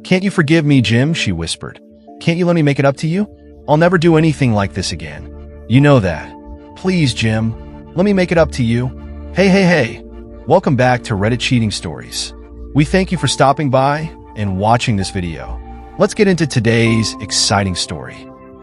"Can't you forgive me, Jim?" she whispered. "Can't you let me make it up to you? I'll never do anything like this again. You know that. Please, Jim, let me make it up to you." Hey. Welcome back to Reddit Cheating Stories. We thank you for stopping by and watching this video. Let's get into today's exciting story.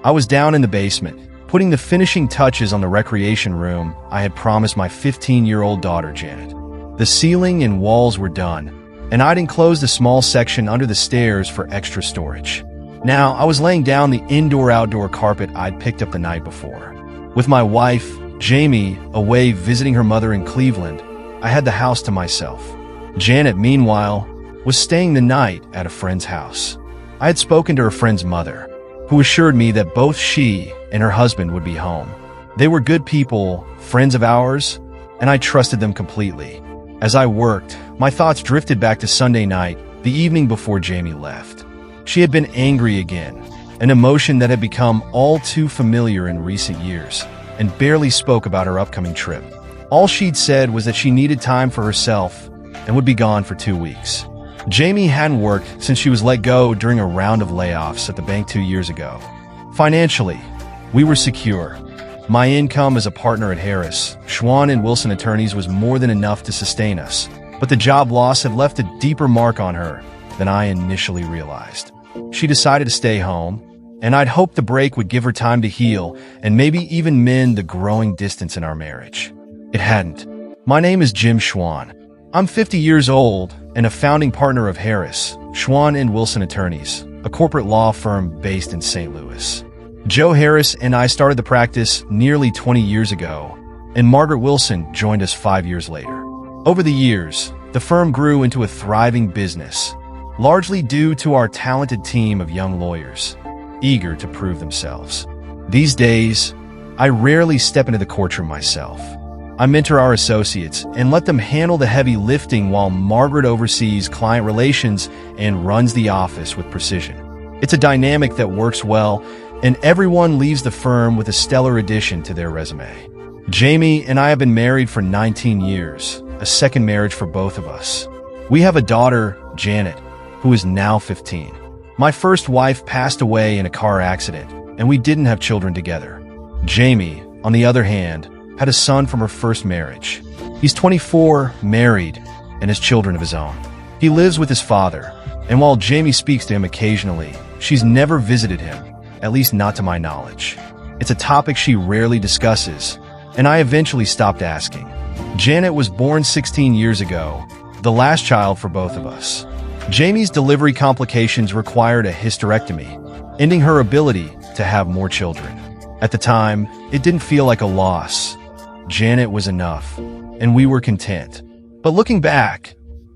I was down in the basement, putting the finishing touches on the recreation room I had promised my 15-year-old daughter, Janet. The ceiling and walls were done, and I'd enclosed a small section under the stairs for extra storage. Now, I was laying down the indoor-outdoor carpet I'd picked up the night before. With my wife, Jamie, away visiting her mother in Cleveland, I had the house to myself. Janet, meanwhile, was staying the night at a friend's house. I had spoken to her friend's mother, who assured me that both she and her husband would be home. They were good people, friends of ours, and I trusted them completely. As I worked, my thoughts drifted back to Sunday night, the evening before Jamie left. She had been angry again, an emotion that had become all too familiar in recent years, and barely spoke about her upcoming trip. All she'd said was that she needed time for herself and would be gone for 2 weeks. Jamie hadn't worked since she was let go during a round of layoffs at the bank 2 years ago. Financially, we were secure. My income as a partner at Harris, Schwan & Wilson Attorneys was more than enough to sustain us, but the job loss had left a deeper mark on her than I initially realized. She decided to stay home, and I'd hoped the break would give her time to heal and maybe even mend the growing distance in our marriage. It hadn't. My name is Jim Schwan. I'm 50 years old and a founding partner of Harris, Schwan & Wilson Attorneys, a corporate law firm based in St. Louis. Joe Harris and I started the practice nearly 20 years ago, and Margaret Wilson joined us 5 years later. Over the years, the firm grew into a thriving business, largely due to our talented team of young lawyers, eager to prove themselves. These days, I rarely step into the courtroom myself. I mentor our associates and let them handle the heavy lifting while Margaret oversees client relations and runs the office with precision. It's a dynamic that works well, and everyone leaves the firm with a stellar addition to their resume. Jamie and I have been married for 19 years, a second marriage for both of us. We have a daughter, Janet, who is now 15. My first wife passed away in a car accident, and we didn't have children together. Jamie, on the other hand, had a son from her first marriage. He's 24, married, and has children of his own. He lives with his father, and while Jamie speaks to him occasionally, she's never visited him, at least not to my knowledge. It's a topic she rarely discusses, and I eventually stopped asking. Janet was born 16 years ago, the last child for both of us. Jamie's delivery complications required a hysterectomy, ending her ability to have more children. At the time, it didn't feel like a loss. Janet was enough, and we were content. But looking back,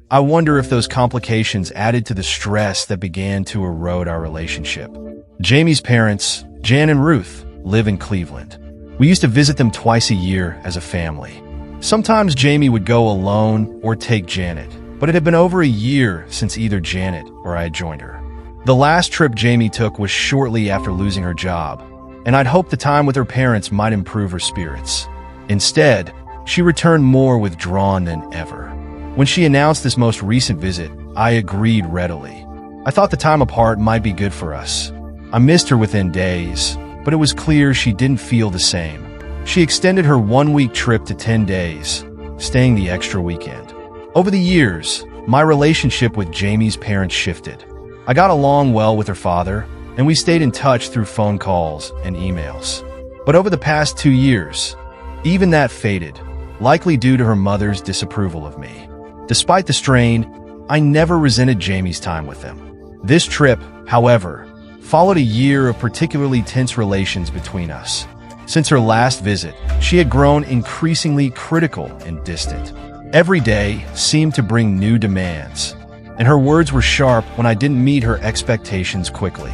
I wonder if those complications added to the stress that began to erode our relationship. Jamie's parents, Jan and Ruth, live in Cleveland. We used to visit them twice a year as a family. Sometimes Jamie would go alone or take Janet, but it had been over a year since either Janet or I had joined her. The last trip Jamie took was shortly after losing her job, and I'd hoped the time with her parents might improve her spirits. Instead, she returned more withdrawn than ever. When she announced this most recent visit, I agreed readily. I thought the time apart might be good for us. I missed her within days, but it was clear she didn't feel the same. She extended her 1-week trip to 10 days, staying the extra weekend. Over the years, my relationship with Jamie's parents shifted. I got along well with her father, and we stayed in touch through phone calls and emails. But over the past 2 years, even that faded, likely due to her mother's disapproval of me. Despite the strain, I never resented Jamie's time with them. This trip, however, followed a year of particularly tense relations between us. Since her last visit, she had grown increasingly critical and distant. Every day seemed to bring new demands, and her words were sharp when I didn't meet her expectations quickly.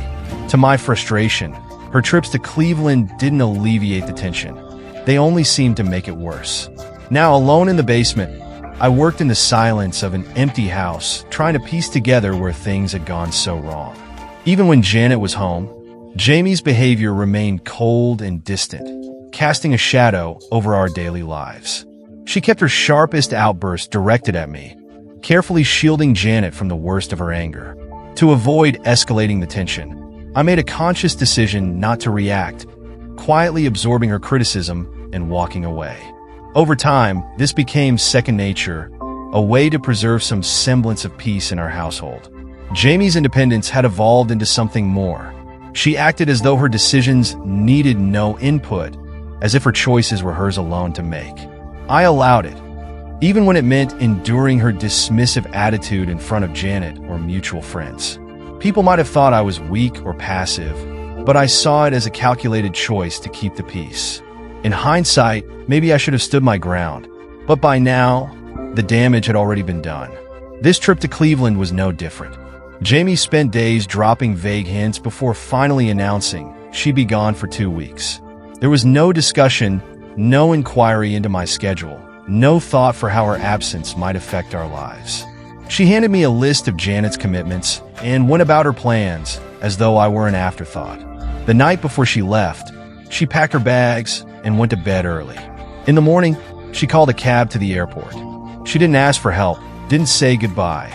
To my frustration, her trips to Cleveland didn't alleviate the tension. They only seemed to make it worse. Now, alone in the basement, I worked in the silence of an empty house, trying to piece together where things had gone so wrong. Even when Janet was home, Jamie's behavior remained cold and distant, casting a shadow over our daily lives. She kept her sharpest outbursts directed at me, carefully shielding Janet from the worst of her anger. To avoid escalating the tension, I made a conscious decision not to react, quietly absorbing her criticism and walking away. Over time, this became second nature, a way to preserve some semblance of peace in our household. Jamie's independence had evolved into something more. She acted as though her decisions needed no input, as if her choices were hers alone to make. I allowed it, even when it meant enduring her dismissive attitude in front of Janet or mutual friends. People might have thought I was weak or passive, but I saw it as a calculated choice to keep the peace. In hindsight, maybe I should have stood my ground, but by now, the damage had already been done. This trip to Cleveland was no different. Jamie spent days dropping vague hints before finally announcing she'd be gone for 2 weeks. There was no discussion, no inquiry into my schedule, no thought for how her absence might affect our lives. She handed me a list of Janet's commitments and went about her plans as though I were an afterthought. The night before she left, she packed her bags and went to bed early. In the morning, she called a cab to the airport. She didn't ask for help, didn't say goodbye,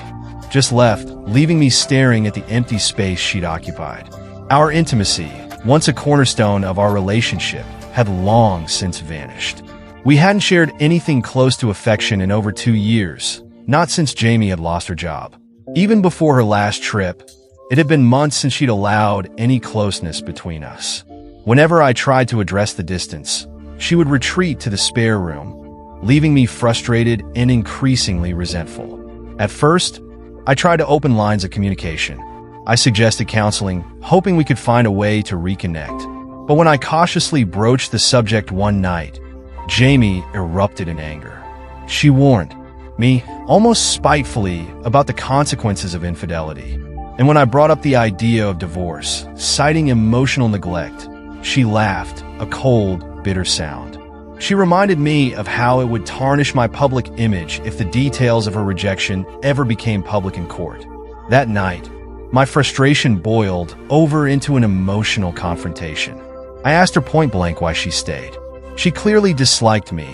just left, leaving me staring at the empty space she'd occupied. Our intimacy, once a cornerstone of our relationship, had long since vanished. We hadn't shared anything close to affection in over 2 years, not since Jamie had lost her job. Even before her last trip, it had been months since she'd allowed any closeness between us. Whenever I tried to address the distance, she would retreat to the spare room, leaving me frustrated and increasingly resentful. At first, I tried to open lines of communication. I suggested counseling, hoping we could find a way to reconnect. But when I cautiously broached the subject one night, Jamie erupted in anger. She warned me, almost spitefully, about the consequences of infidelity. And when I brought up the idea of divorce, citing emotional neglect, she laughed, a cold, bitter sound. She reminded me of how it would tarnish my public image if the details of her rejection ever became public in court. That night, my frustration boiled over into an emotional confrontation. I asked her point blank why she stayed. She clearly disliked me,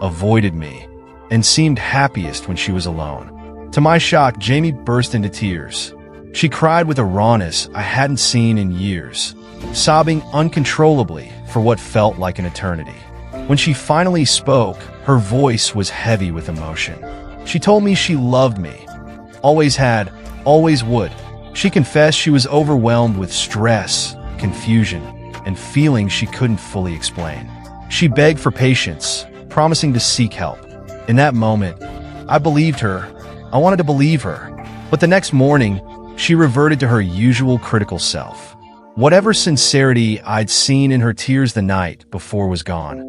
avoided me, and seemed happiest when she was alone. To my shock, Jamie burst into tears. She cried with a rawness I hadn't seen in years, sobbing uncontrollably for what felt like an eternity. When she finally spoke, her voice was heavy with emotion. She told me she loved me, always had, always would. She confessed she was overwhelmed with stress, confusion, and feelings she couldn't fully explain. She begged for patience, promising to seek help. In that moment, I believed her. I wanted to believe her. But the next morning, she reverted to her usual critical self. Whatever sincerity I'd seen in her tears the night before was gone,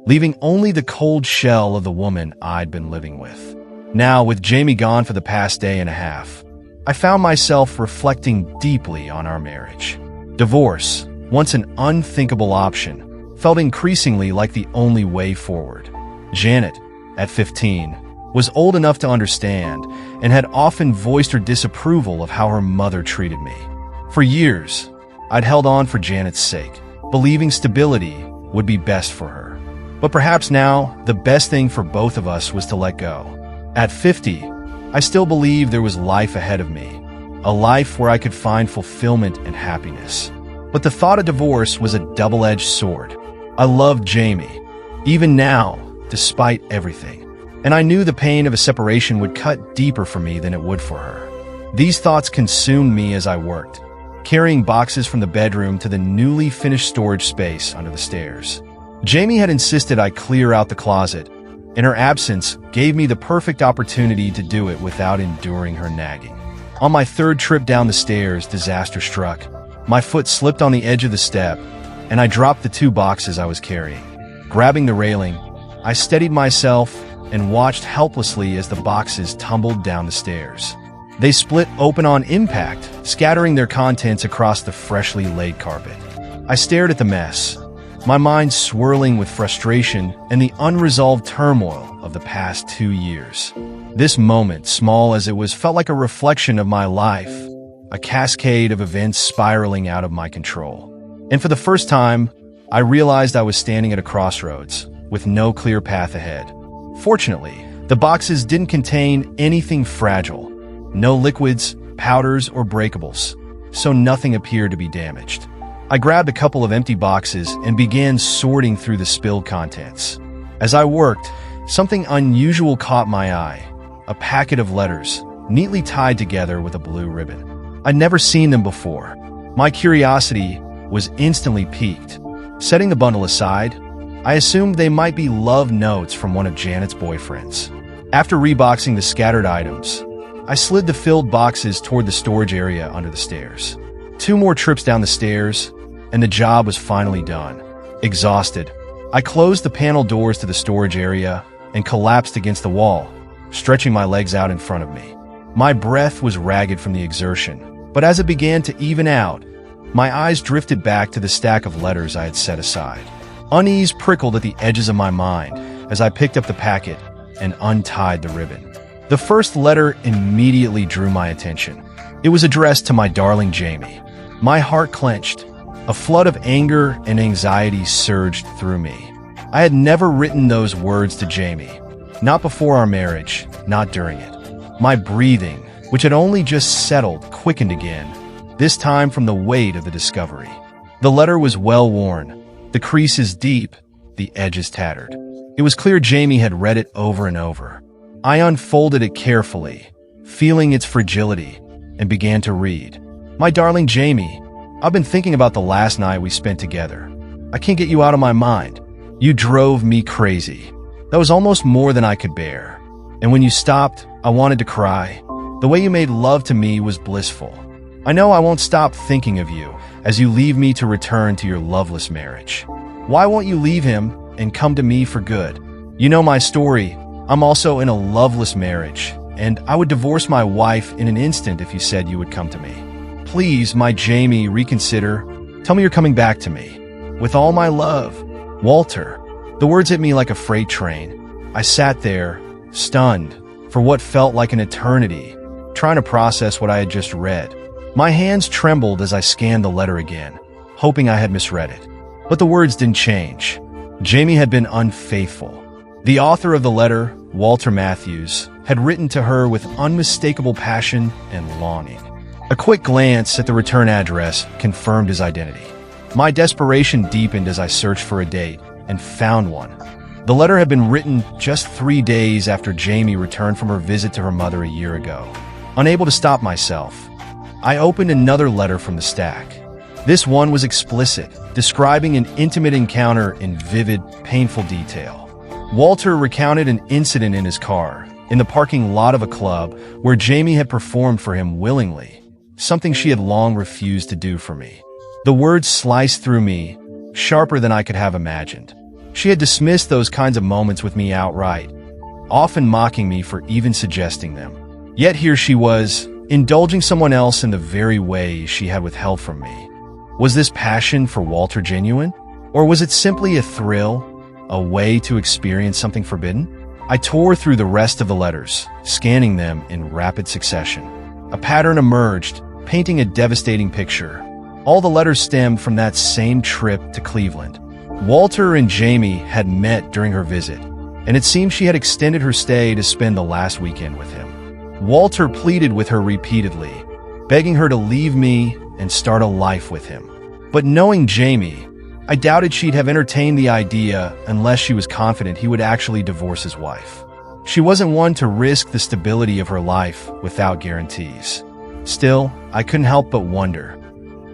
leaving only the cold shell of the woman I'd been living with. Now, with Jamie gone for the past day and a half, I found myself reflecting deeply on our marriage. Divorce, once an unthinkable option, felt increasingly like the only way forward. Janet, at 15, was old enough to understand and had often voiced her disapproval of how her mother treated me. For years, I'd held on for Janet's sake, believing stability would be best for her. But perhaps now, the best thing for both of us was to let go. At 50, I still believed there was life ahead of me, a life where I could find fulfillment and happiness. But the thought of divorce was a double-edged sword. I loved Jamie, even now, despite everything. And I knew the pain of a separation would cut deeper for me than it would for her. These thoughts consumed me as I worked, carrying boxes from the bedroom to the newly finished storage space under the stairs. Jamie had insisted I clear out the closet, and her absence gave me the perfect opportunity to do it without enduring her nagging. On my third trip down the stairs, disaster struck. My foot slipped on the edge of the step, and I dropped the 2 boxes I was carrying. Grabbing the railing, I steadied myself and watched helplessly as the boxes tumbled down the stairs. They split open on impact, scattering their contents across the freshly laid carpet. I stared at the mess, my mind swirling with frustration and the unresolved turmoil of the past 2 years. This moment, small as it was, felt like a reflection of my life, a cascade of events spiraling out of my control. And for the first time, I realized I was standing at a crossroads, with no clear path ahead. Fortunately, the boxes didn't contain anything fragile. No liquids, powders, or breakables, so nothing appeared to be damaged. I grabbed a couple of empty boxes and began sorting through the spilled contents. As I worked, something unusual caught my eye: a packet of letters, neatly tied together with a blue ribbon. I'd never seen them before. My curiosity was instantly piqued. Setting the bundle aside, I assumed they might be love notes from one of Janet's boyfriends. After reboxing the scattered items, I slid the filled boxes toward the storage area under the stairs. 2 more trips down the stairs, and the job was finally done. Exhausted, I closed the panel doors to the storage area and collapsed against the wall, stretching my legs out in front of me. My breath was ragged from the exertion, but as it began to even out, my eyes drifted back to the stack of letters I had set aside. Unease prickled at the edges of my mind as I picked up the packet and untied the ribbon. The first letter immediately drew my attention. It was addressed to my darling Jamie. My heart clenched. A flood of anger and anxiety surged through me. I had never written those words to Jamie. Not before our marriage, not during it. My breathing, which had only just settled, quickened again, this time from the weight of the discovery. The letter was well worn, the creases deep, the edges tattered. It was clear Jamie had read it over and over. I unfolded it carefully, feeling its fragility, and began to read. My darling Jamie, I've been thinking about the last night we spent together. I can't get you out of my mind. You drove me crazy. That was almost more than I could bear. And when you stopped, I wanted to cry. The way you made love to me was blissful. I know I won't stop thinking of you as you leave me to return to your loveless marriage. Why won't you leave him and come to me for good? You know my story. I'm also in a loveless marriage, and I would divorce my wife in an instant if you said you would come to me. Please, my Jamie, reconsider. Tell me you're coming back to me. With all my love, Walter. The words hit me like a freight train. I sat there, stunned, for what felt like an eternity, trying to process what I had just read. My hands trembled as I scanned the letter again, hoping I had misread it. But the words didn't change. Jamie had been unfaithful. The author of the letter, Walter Matthews, had written to her with unmistakable passion and longing. A quick glance at the return address confirmed his identity. My desperation deepened as I searched for a date and found one. The letter had been written just 3 days after Jamie returned from her visit to her mother a year ago. Unable to stop myself, I opened another letter from the stack. This one was explicit, describing an intimate encounter in vivid, painful detail. Walter recounted an incident in his car, in the parking lot of a club, where Jamie had performed for him willingly, something she had long refused to do for me. The words sliced through me, sharper than I could have imagined. She had dismissed those kinds of moments with me outright, often mocking me for even suggesting them. Yet here she was, indulging someone else in the very way she had withheld from me. Was this passion for Walter genuine? Or was it simply a thrill, a way to experience something forbidden? I tore through the rest of the letters, scanning them in rapid succession. A pattern emerged, painting a devastating picture. All the letters stemmed from that same trip to Cleveland. Walter and Jamie had met during her visit, and it seemed she had extended her stay to spend the last weekend with him. Walter pleaded with her repeatedly, begging her to leave me and start a life with him. But knowing Jamie, I doubted she'd have entertained the idea unless she was confident he would actually divorce his wife. She wasn't one to risk the stability of her life without guarantees. Still, I couldn't help but wonder,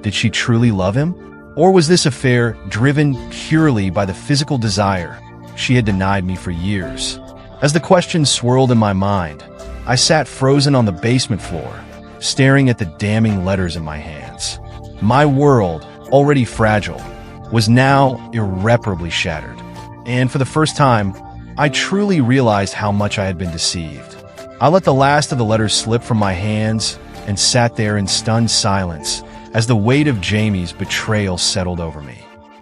did she truly love him? Or was this affair driven purely by the physical desire she had denied me for years? As the questions swirled in my mind, I sat frozen on the basement floor, staring at the damning letters in my hands. My world, already fragile, was now irreparably shattered. And for the first time, I truly realized how much I had been deceived. I let the last of the letters slip from my hands and sat there in stunned silence as the weight of Jamie's betrayal settled over me.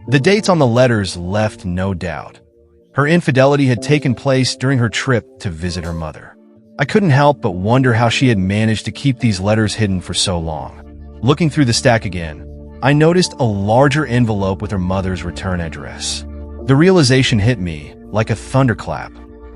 The dates on the letters left no doubt. Her infidelity had taken place during her trip to visit her mother. I couldn't help but wonder how she had managed to keep these letters hidden for so long. Looking through the stack again, I noticed a larger envelope with her mother's return address. The realization hit me like a thunderclap.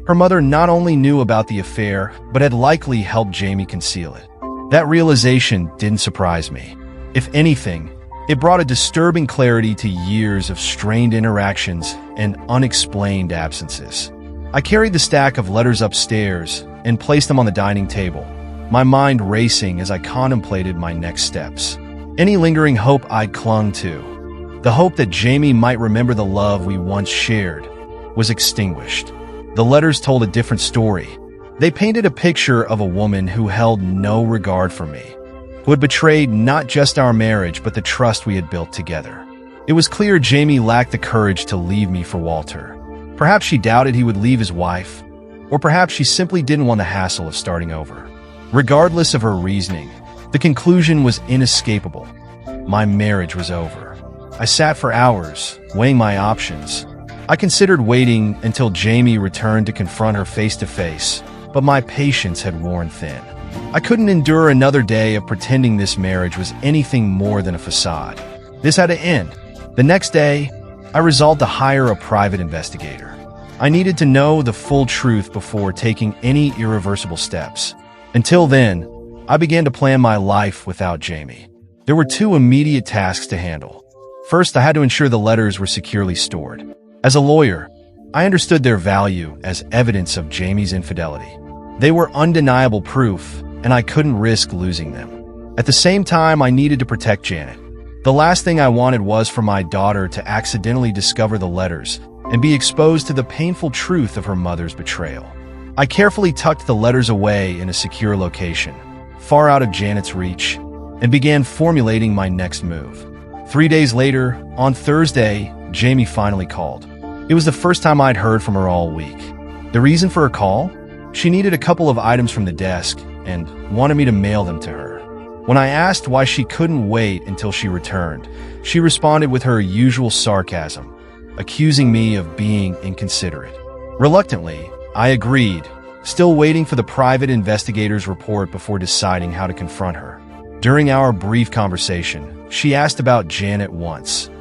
Her mother not only knew about the affair, but had likely helped Jamie conceal it. That realization didn't surprise me. If anything, it brought a disturbing clarity to years of strained interactions and unexplained absences. I carried the stack of letters upstairs and placed them on the dining table, my mind racing as I contemplated my next steps. Any lingering hope I clung to, the hope that Jamie might remember the love we once shared, was extinguished. The letters told a different story. They painted a picture of a woman who held no regard for me, who had betrayed not just our marriage but the trust we had built together. It was clear Jamie lacked the courage to leave me for Walter. Perhaps she doubted he would leave his wife, or perhaps she simply didn't want the hassle of starting over. Regardless of her reasoning, the conclusion was inescapable. My marriage was over. I sat for hours, weighing my options. I considered waiting until Jamie returned to confront her face to face, but my patience had worn thin. I couldn't endure another day of pretending this marriage was anything more than a facade. This had to end. The next day, I resolved to hire a private investigator. I needed to know the full truth before taking any irreversible steps. Until then, I began to plan my life without Jamie. There were two immediate tasks to handle. First, I had to ensure the letters were securely stored. As a lawyer, I understood their value as evidence of Jamie's infidelity. They were undeniable proof, and I couldn't risk losing them. At the same time, I needed to protect Janet. The last thing I wanted was for my daughter to accidentally discover the letters and be exposed to the painful truth of her mother's betrayal. I carefully tucked the letters away in a secure location, far out of Janet's reach, and began formulating my next move. 3 days later, on Thursday, Jamie finally called. It was the first time I'd heard from her all week. The reason for her call? She needed a couple of items from the desk and wanted me to mail them to her. When I asked why she couldn't wait until she returned, she responded with her usual sarcasm, accusing me of being inconsiderate. Reluctantly, I agreed, still waiting for the private investigator's report before deciding how to confront her. During our brief conversation, she asked about Janet once,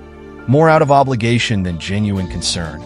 more out of obligation than genuine concern,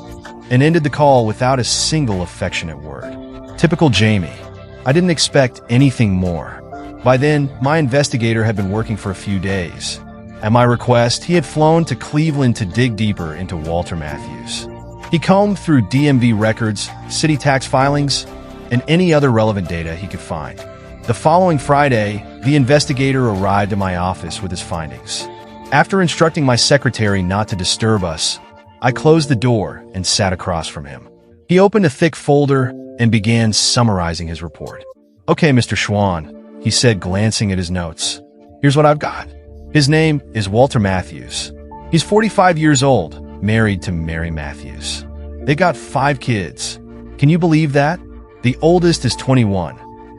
and ended the call without a single affectionate word. Typical Jamie. I didn't expect anything more. By then, my investigator had been working for a few days. At my request, he had flown to Cleveland to dig deeper into Walter Matthews. He combed through DMV records, city tax filings, and any other relevant data he could find. The following Friday, the investigator arrived at my office with his findings. After instructing my secretary not to disturb us, I closed the door and sat across from him. He opened a thick folder and began summarizing his report. "Okay, Mr. Schwann," he said, glancing at his notes. "Here's what I've got. His name is Walter Matthews. He's 45 years old, married to Mary Matthews. They got 5 kids. Can you believe that? The oldest is 21,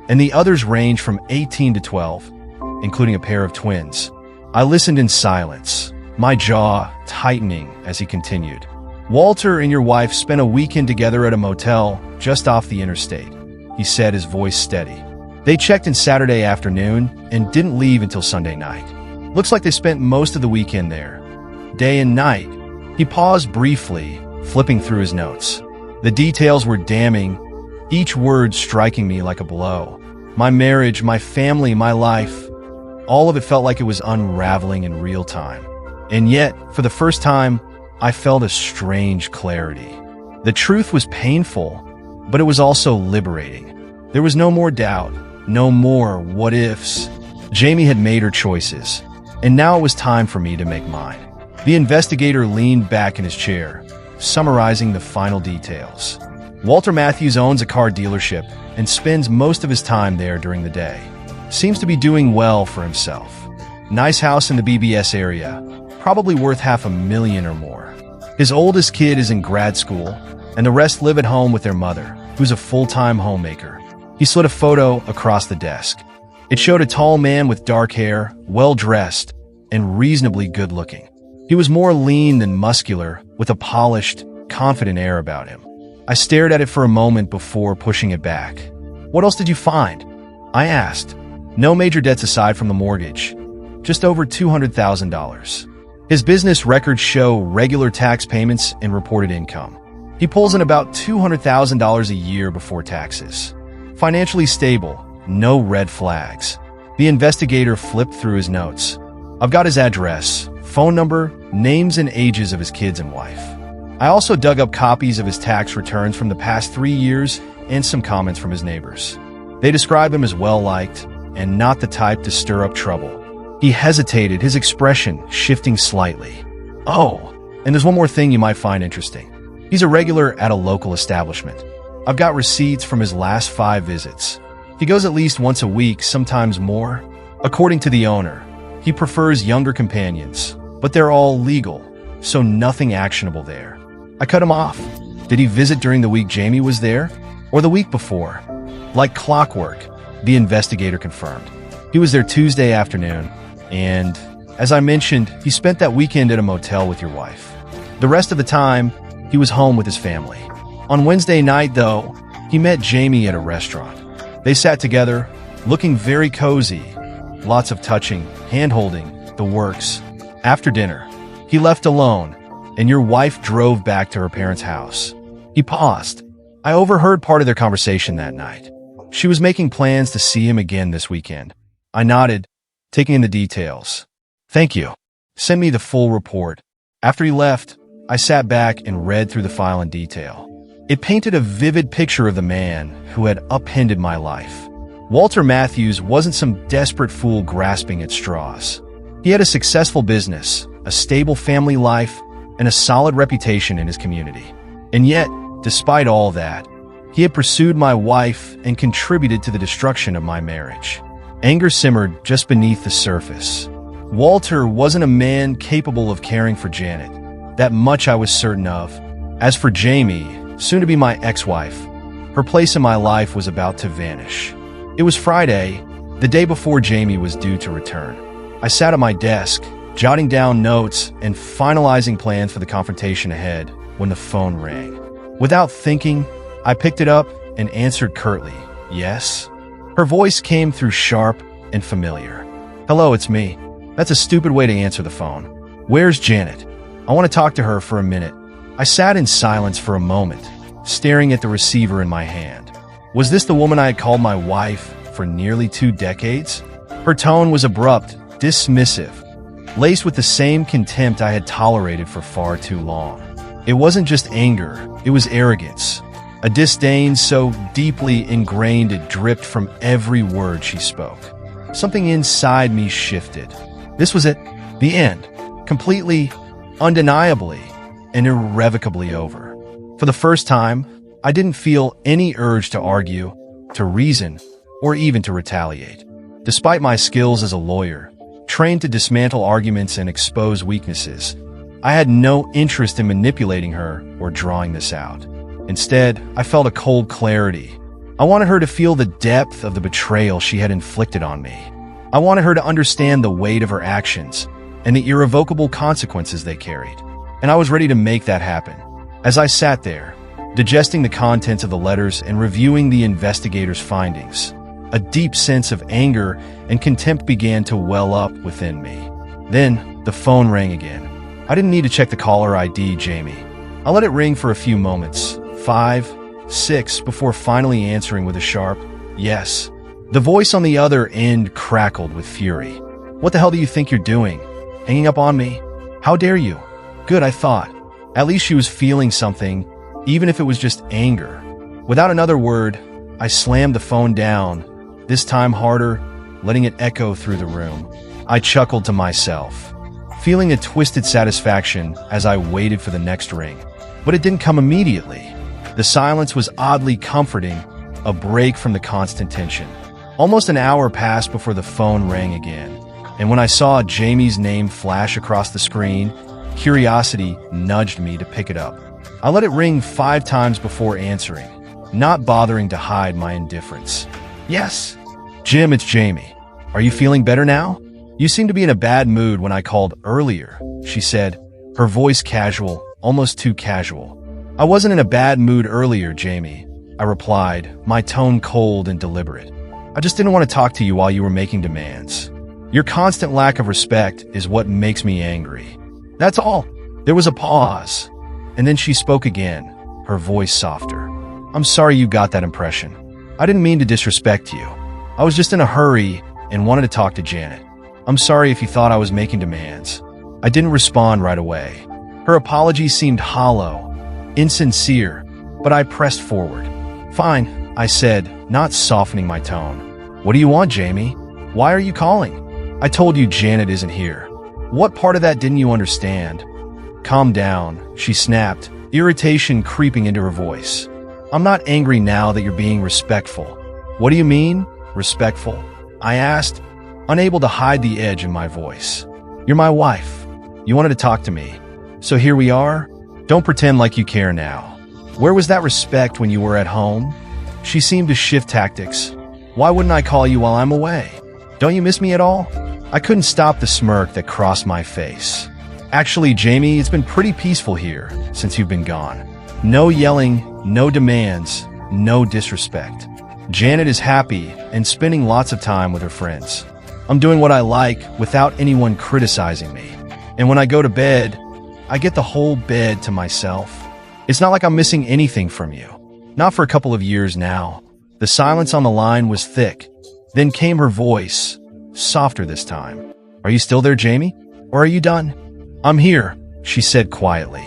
and the others range from 18 to 12, including a pair of twins." I listened in silence, my jaw tightening as he continued. "Walter and your wife spent a weekend together at a motel just off the interstate," he said, his voice steady. "They checked in Saturday afternoon and didn't leave until Sunday night. Looks like they spent most of the weekend there. Day and night." He paused briefly, flipping through his notes. The details were damning, each word striking me like a blow. My marriage, my family, my life, all of it felt like it was unraveling in real time. And yet, for the first time, I felt a strange clarity. The truth was painful, but it was also liberating. There was no more doubt, no more what-ifs. Jamie had made her choices, and now it was time for me to make mine. The investigator leaned back in his chair, summarizing the final details. Walter Matthews owns a car dealership and spends most of his time there during the day. Seems to be doing well for himself. Nice house in the BBS area, probably worth $500,000 or more. His oldest kid is in grad school, and the rest live at home with their mother, who's a full-time homemaker. He slid a photo across the desk. It showed a tall man with dark hair, well-dressed, and reasonably good-looking. He was more lean than muscular, with a polished, confident air about him. I stared at it for a moment before pushing it back. "What else did you find?" I asked. "No major debts aside from the mortgage. Just over $200,000. His business records show regular tax payments and reported income. He pulls in about $200,000 a year before taxes. Financially stable, no red flags." The investigator flipped through his notes. I've got his address, phone number, names and ages of his kids and wife. I also dug up copies of his tax returns from the past 3 years and some comments from his neighbors. They describe him as well-liked and not the type to stir up trouble. He hesitated, his expression shifting slightly. Oh, and there's one more thing you might find interesting. He's a regular at a local establishment. I've got receipts from his last 5 visits. He goes at least once a week, sometimes more. According to the owner, he prefers younger companions, but they're all legal, so nothing actionable there. I cut him off. Did he visit during the week Jamie was there? Or the week before? Like clockwork, the investigator confirmed. He was there Tuesday afternoon, and, as I mentioned, he spent that weekend at a motel with your wife. The rest of the time, he was home with his family. On Wednesday night, though, he met Jamie at a restaurant. They sat together, looking very cozy. Lots of touching, hand-holding, the works. After dinner, he left alone, and your wife drove back to her parents' house. He paused. I overheard part of their conversation that night. She was making plans to see him again this weekend. I nodded, taking in the details. Thank you. Send me the full report. After he left, I sat back and read through the file in detail. It painted a vivid picture of the man who had upended my life. Walter Matthews wasn't some desperate fool grasping at straws. He had a successful business, a stable family life, and a solid reputation in his community. And yet, despite all that, he had pursued my wife and contributed to the destruction of my marriage. Anger simmered just beneath the surface. Walter wasn't a man capable of caring for Janet. That much I was certain of. As for Jamie, soon to be my ex-wife, her place in my life was about to vanish. It was Friday, the day before Jamie was due to return. I sat at my desk, jotting down notes and finalizing plans for the confrontation ahead when the phone rang. Without thinking, I picked it up and answered curtly, yes. Her voice came through sharp and familiar. Hello, it's me. That's a stupid way to answer the phone. Where's Janet? I want to talk to her for a minute. I sat in silence for a moment, staring at the receiver in my hand. Was this the woman I had called my wife for nearly 2 decades? Her tone was abrupt, dismissive, laced with the same contempt I had tolerated for far too long. It wasn't just anger, it was arrogance. A disdain so deeply ingrained it dripped from every word she spoke. Something inside me shifted. This was it, the end, completely, undeniably, and irrevocably over. For the first time, I didn't feel any urge to argue, to reason, or even to retaliate. Despite my skills as a lawyer, trained to dismantle arguments and expose weaknesses, I had no interest in manipulating her or drawing this out. Instead, I felt a cold clarity. I wanted her to feel the depth of the betrayal she had inflicted on me. I wanted her to understand the weight of her actions and the irrevocable consequences they carried. And I was ready to make that happen. As I sat there, digesting the contents of the letters and reviewing the investigator's findings, a deep sense of anger and contempt began to well up within me. Then, the phone rang again. I didn't need to check the caller ID, Jamie. I let it ring for a few moments, 5, 6, before finally answering with a sharp, yes. The voice on the other end crackled with fury. What the hell do you think you're doing? Hanging up on me? How dare you? Good, I thought. At least she was feeling something, even if it was just anger. Without another word, I slammed the phone down, this time harder, letting it echo through the room. I chuckled to myself, feeling a twisted satisfaction as I waited for the next ring. But it didn't come immediately. The silence was oddly comforting, a break from the constant tension. Almost an hour passed before the phone rang again, and when I saw Jamie's name flash across the screen, curiosity nudged me to pick it up. I let it ring 5 times before answering, not bothering to hide my indifference. Yes. Jim, it's Jamie. Are you feeling better now? You seemed to be in a bad mood when I called earlier, she said, her voice casual, almost too casual. I wasn't in a bad mood earlier, Jamie, I replied, my tone cold and deliberate. I just didn't want to talk to you while you were making demands. Your constant lack of respect is what makes me angry. That's all. There was a pause, and then she spoke again, her voice softer. I'm sorry you got that impression. I didn't mean to disrespect you. I was just in a hurry, and wanted to talk to Janet. I'm sorry if you thought I was making demands. I didn't respond right away. Her apology seemed hollow, insincere, but I pressed forward. Fine, I said, not softening my tone. What do you want, Jamie? Why are you calling? I told you Janet isn't here. What part of that didn't you understand? Calm down, she snapped, irritation creeping into her voice. I'm not angry now that you're being respectful. What do you mean, respectful? I asked, unable to hide the edge in my voice. You're my wife. You wanted to talk to me. So here we are. Don't pretend like you care now. Where was that respect when you were at home? She seemed to shift tactics. Why wouldn't I call you while I'm away? Don't you miss me at all? I couldn't stop the smirk that crossed my face. Actually, Jamie, it's been pretty peaceful here since you've been gone. No yelling, no demands, no disrespect. Janet is happy and spending lots of time with her friends. I'm doing what I like without anyone criticizing me. And when I go to bed, I get the whole bed to myself. It's not like I'm missing anything from you. Not for a couple of years now. The silence on the line was thick. Then came her voice, softer this time. Are you still there, Jamie? Or are you done? I'm here, she said quietly.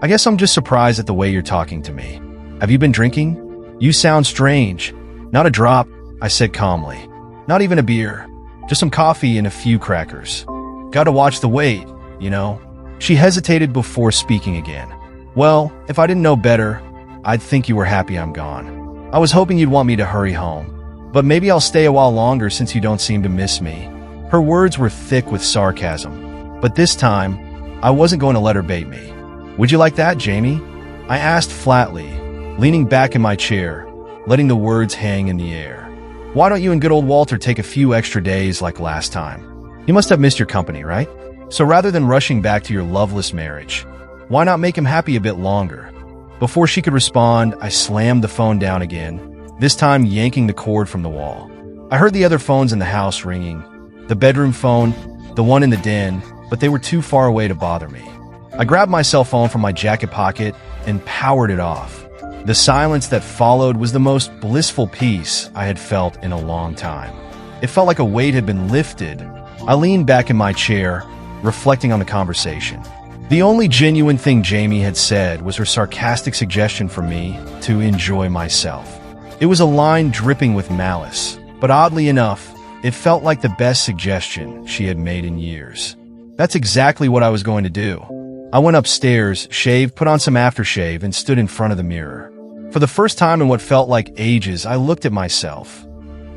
I guess I'm just surprised at the way you're talking to me. Have you been drinking? You sound strange. Not a drop, I said calmly. Not even a beer. Just some coffee and a few crackers. Gotta watch the weight, you know. She hesitated before speaking again. Well, if I didn't know better, I'd think you were happy I'm gone. I was hoping you'd want me to hurry home. But maybe I'll stay a while longer since you don't seem to miss me. Her words were thick with sarcasm. But this time, I wasn't going to let her bait me. Would you like that, Jamie? I asked flatly, leaning back in my chair, letting the words hang in the air. Why don't you and good old Walter take a few extra days like last time? You must have missed your company, right? So rather than rushing back to your loveless marriage, why not make him happy a bit longer? Before she could respond, I slammed the phone down again, this time yanking the cord from the wall. I heard the other phones in the house ringing, the bedroom phone, the one in the den, but they were too far away to bother me. I grabbed my cell phone from my jacket pocket and powered it off. The silence that followed was the most blissful peace I had felt in a long time. It felt like a weight had been lifted. I leaned back in my chair, reflecting on the conversation. The only genuine thing Jamie had said was her sarcastic suggestion for me to enjoy myself. It was a line dripping with malice, but oddly enough, it felt like the best suggestion she had made in years. That's exactly what I was going to do. I went upstairs, shaved, put on some aftershave, and stood in front of the mirror. For the first time in what felt like ages, I looked at myself.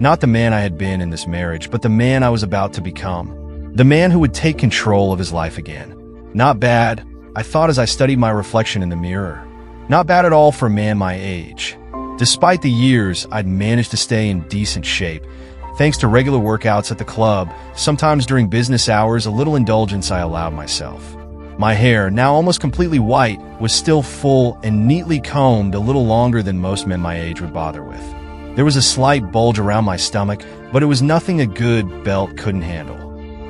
Not the man I had been in this marriage, but the man I was about to become. The man who would take control of his life again. Not bad, I thought as I studied my reflection in the mirror. Not bad at all for a man my age. Despite the years, I'd managed to stay in decent shape, thanks to regular workouts at the club, sometimes during business hours, a little indulgence I allowed myself. My hair, now almost completely white, was still full and neatly combed, a little longer than most men my age would bother with. There was a slight bulge around my stomach, but it was nothing a good belt couldn't handle.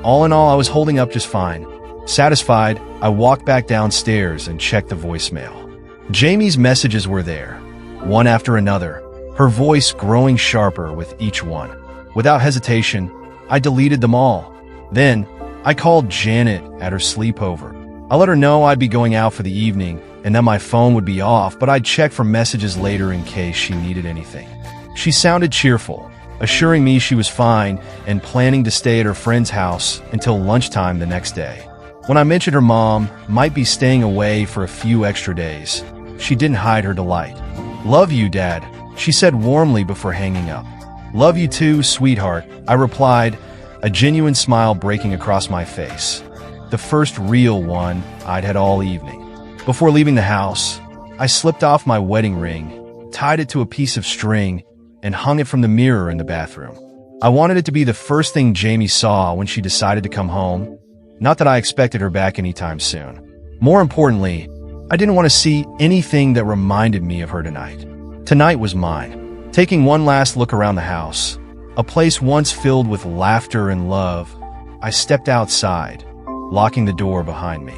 All in all, I was holding up just fine. Satisfied, I walked back downstairs and checked the voicemail. Jamie's messages were there, one after another, her voice growing sharper with each one. Without hesitation, I deleted them all. Then, I called Janet at her sleepover. I let her know I'd be going out for the evening and that my phone would be off, but I'd check for messages later in case she needed anything. She sounded cheerful, assuring me she was fine and planning to stay at her friend's house until lunchtime the next day. When I mentioned her mom might be staying away for a few extra days, she didn't hide her delight. Love you, Dad, she said warmly before hanging up. Love you too, sweetheart, I replied, a genuine smile breaking across my face. The first real one I'd had all evening. Before leaving the house, I slipped off my wedding ring, tied it to a piece of string, and hung it from the mirror in the bathroom. I wanted it to be the first thing Jamie saw when she decided to come home. Not that I expected her back anytime soon. More importantly, I didn't want to see anything that reminded me of her tonight. Tonight was mine. Taking one last look around the house, a place once filled with laughter and love, I stepped outside, locking the door behind me.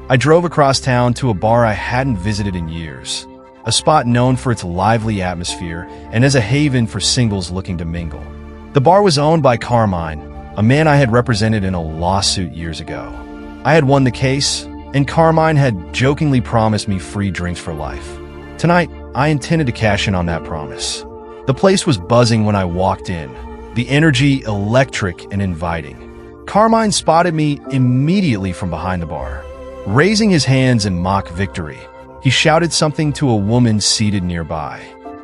I drove across town to a bar I hadn't visited in years, a spot known for its lively atmosphere and as a haven for singles looking to mingle. The bar was owned by Carmine, a man I had represented in a lawsuit years ago. I had won the case, and Carmine had jokingly promised me free drinks for life. Tonight, I intended to cash in on that promise. The place was buzzing when I walked in, the energy electric and inviting. Carmine spotted me immediately from behind the bar. Raising his hands in mock victory, he shouted something to a woman seated nearby.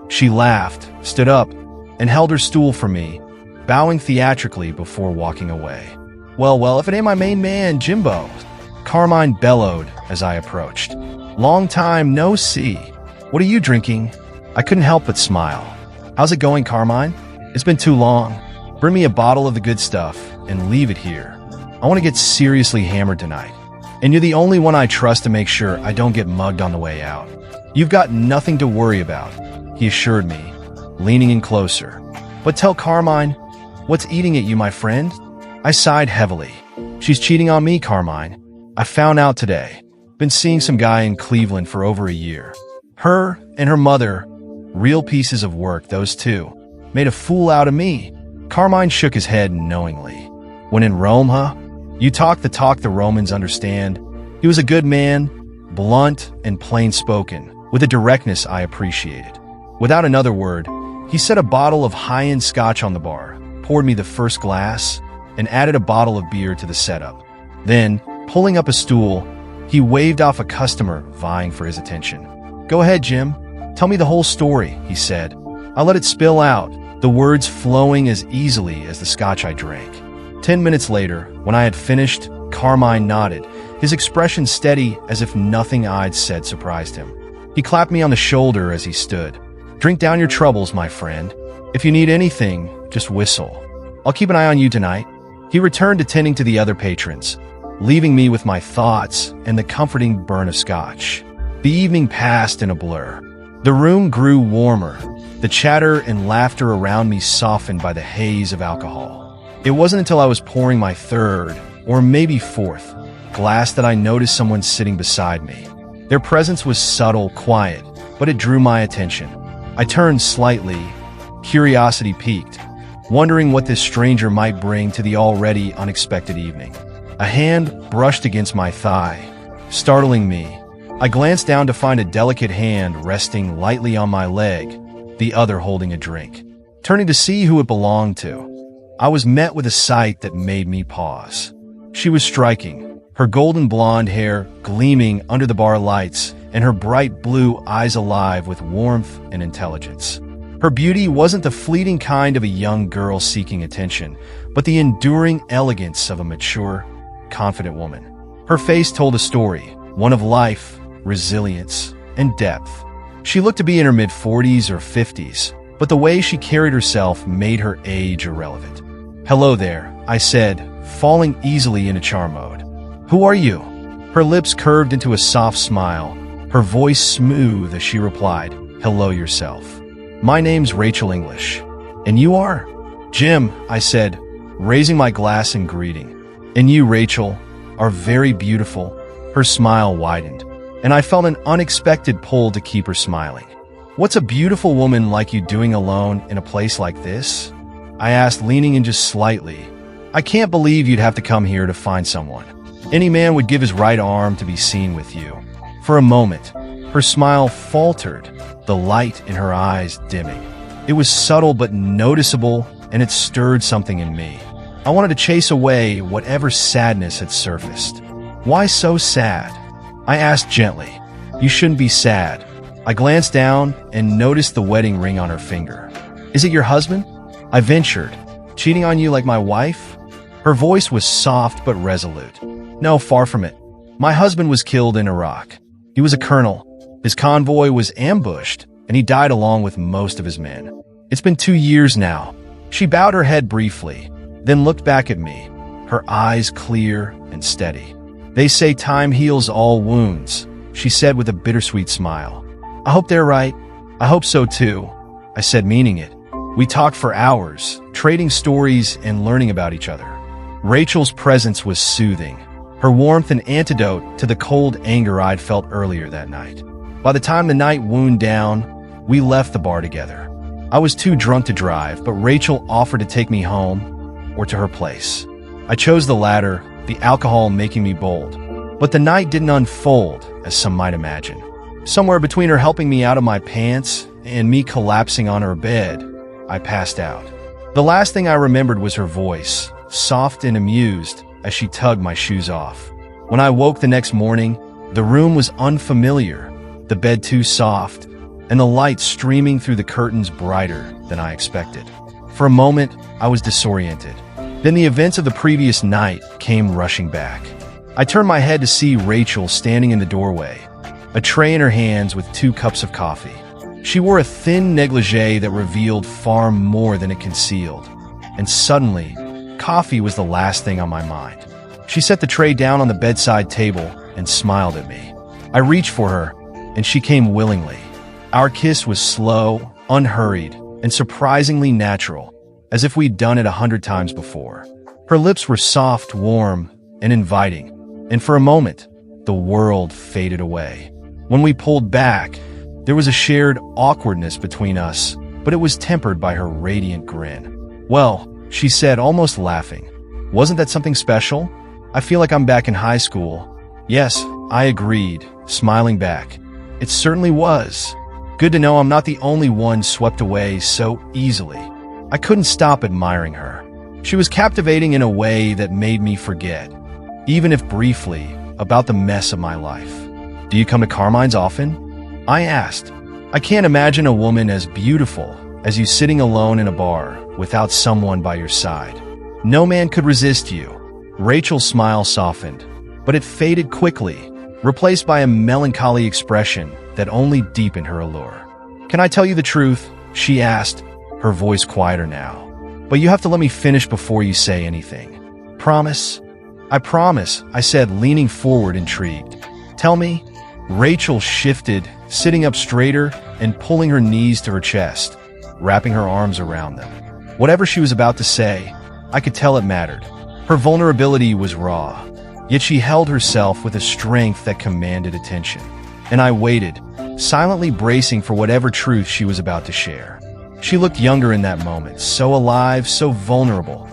She laughed, stood up, and held her stool for me, bowing theatrically before walking away. Well, if it ain't my main man, Jimbo," Carmine bellowed as I approached. "Long time no see. What are you drinking?" I couldn't help but smile. "How's it going, Carmine? It's been too long. Bring me a bottle of the good stuff and leave it here. I want to get seriously hammered tonight. And you're the only one I trust to make sure I don't get mugged on the way out. You've got nothing to worry about," he assured me, leaning in closer. "But tell Carmine, what's eating at you, my friend?" I sighed heavily. "She's cheating on me, Carmine. I found out today. Been seeing some guy in Cleveland for over a year. Her and her mother, real pieces of work, those two. Made a fool out of me." Carmine shook his head knowingly. "When in Rome, huh? You talk the talk the Romans understand." He was a good man, blunt and plain-spoken, with a directness I appreciated. Without another word, he set a bottle of high-end scotch on the bar, poured me the first glass, and added a bottle of beer to the setup. Then, pulling up a stool, he waved off a customer vying for his attention. "Go ahead, Jim. Tell me the whole story," he said. I let it spill out, the words flowing as easily as the scotch I drank. 10 minutes later, when I had finished, Carmine nodded, his expression steady as if nothing I'd said surprised him. He clapped me on the shoulder as he stood. "Drink down your troubles, my friend. If you need anything, just whistle. I'll keep an eye on you tonight." He returned to tending to the other patrons, leaving me with my thoughts and the comforting burn of scotch. The evening passed in a blur. The room grew warmer, the chatter and laughter around me softened by the haze of alcohol. It wasn't until I was pouring my third, or maybe fourth, glass that I noticed someone sitting beside me. Their presence was subtle, quiet, but it drew my attention. I turned slightly, curiosity piqued, wondering what this stranger might bring to the already unexpected evening. A hand brushed against my thigh, startling me. I glanced down to find a delicate hand resting lightly on my leg, the other holding a drink. Turning to see who it belonged to, I was met with a sight that made me pause. She was striking, her golden blonde hair gleaming under the bar lights and her bright blue eyes alive with warmth and intelligence. Her beauty wasn't the fleeting kind of a young girl seeking attention, but the enduring elegance of a mature, confident woman. Her face told a story, one of life, resilience, and depth. She looked to be in her mid-40s or 50s, but the way she carried herself made her age irrelevant. "Hello there," I said, falling easily into charm mode. "Who are you?" Her lips curved into a soft smile, her voice smooth as she replied, "Hello yourself. My name's Rachel English. And you are?" "Jim," I said, raising my glass in greeting. "And you, Rachel, are very beautiful." Her smile widened, and I felt an unexpected pull to keep her smiling. "What's a beautiful woman like you doing alone in a place like this?" I asked, leaning in just slightly. "I can't believe you'd have to come here to find someone. Any man would give his right arm to be seen with you." For a moment, her smile faltered, the light in her eyes dimming. It was subtle but noticeable, and it stirred something in me. I wanted to chase away whatever sadness had surfaced. "Why so sad?" I asked gently. "You shouldn't be sad." I glanced down and noticed the wedding ring on her finger. "Is it your husband?" I ventured. "Cheating on you like my wife?" Her voice was soft but resolute. "No, far from it. My husband was killed in Iraq. He was a colonel. His convoy was ambushed, and he died along with most of his men. It's been 2 years now." She bowed her head briefly, then looked back at me, her eyes clear and steady. "They say time heals all wounds," she said with a bittersweet smile. "I hope they're right. I hope so too," I said, meaning it. We talked for hours, trading stories and learning about each other. Rachel's presence was soothing, her warmth an antidote to the cold anger I'd felt earlier that night. By the time the night wound down, we left the bar together. I was too drunk to drive, but Rachel offered to take me home or to her place. I chose the latter, the alcohol making me bold. But the night didn't unfold as some might imagine. Somewhere between her helping me out of my pants and me collapsing on her bed, I passed out. The last thing I remembered was her voice, soft and amused, as she tugged my shoes off. When I woke the next morning, the room was unfamiliar, the bed too soft, and the light streaming through the curtains brighter than I expected. For a moment, I was disoriented. Then the events of the previous night came rushing back. I turned my head to see Rachel standing in the doorway, a tray in her hands with 2 cups of coffee. She wore a thin negligee that revealed far more than it concealed. And suddenly, coffee was the last thing on my mind. She set the tray down on the bedside table and smiled at me. I reached for her, and she came willingly. Our kiss was slow, unhurried, and surprisingly natural, as if we'd done it 100 times before. Her lips were soft, warm, and inviting, and for a moment, the world faded away. When we pulled back, there was a shared awkwardness between us, but it was tempered by her radiant grin. "Well," she said, almost laughing, "wasn't that something special? I feel like I'm back in high school." "Yes," I agreed, smiling back. "It certainly was. Good to know I'm not the only one swept away so easily." I couldn't stop admiring her. She was captivating in a way that made me forget, even if briefly, about the mess of my life. "Do you come to Carmine's often?" I asked. I can't imagine a woman as beautiful as you sitting alone in a bar without someone by your side. No man could resist you. Rachel's smile softened, but it faded quickly, replaced by a melancholy expression that only deepened her allure. "Can I tell you the truth?" she asked, her voice quieter now. "But you have to let me finish before you say anything. Promise?" "I promise," I said, leaning forward, intrigued. "Tell me." Rachel shifted, sitting up straighter and pulling her knees to her chest, wrapping her arms around them. Whatever she was about to say, I could tell it mattered. Her vulnerability was raw, yet she held herself with a strength that commanded attention. And I waited, silently bracing for whatever truth she was about to share. She looked younger in that moment, so alive, so vulnerable,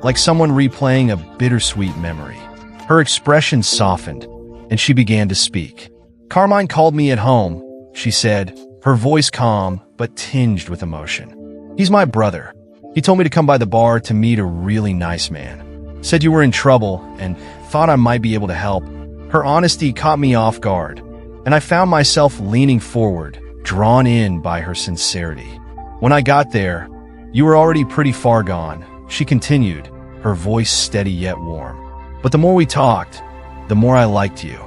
like someone replaying a bittersweet memory. Her expression softened, and she began to speak. "Carmine called me at home," she said, her voice calm but tinged with emotion. "He's my brother. He told me to come by the bar to meet a really nice man. Said you were in trouble and thought I might be able to help." Her honesty caught me off guard, and I found myself leaning forward, drawn in by her sincerity. "When I got there, you were already pretty far gone," she continued, her voice steady yet warm. "But the more we talked, the more I liked you.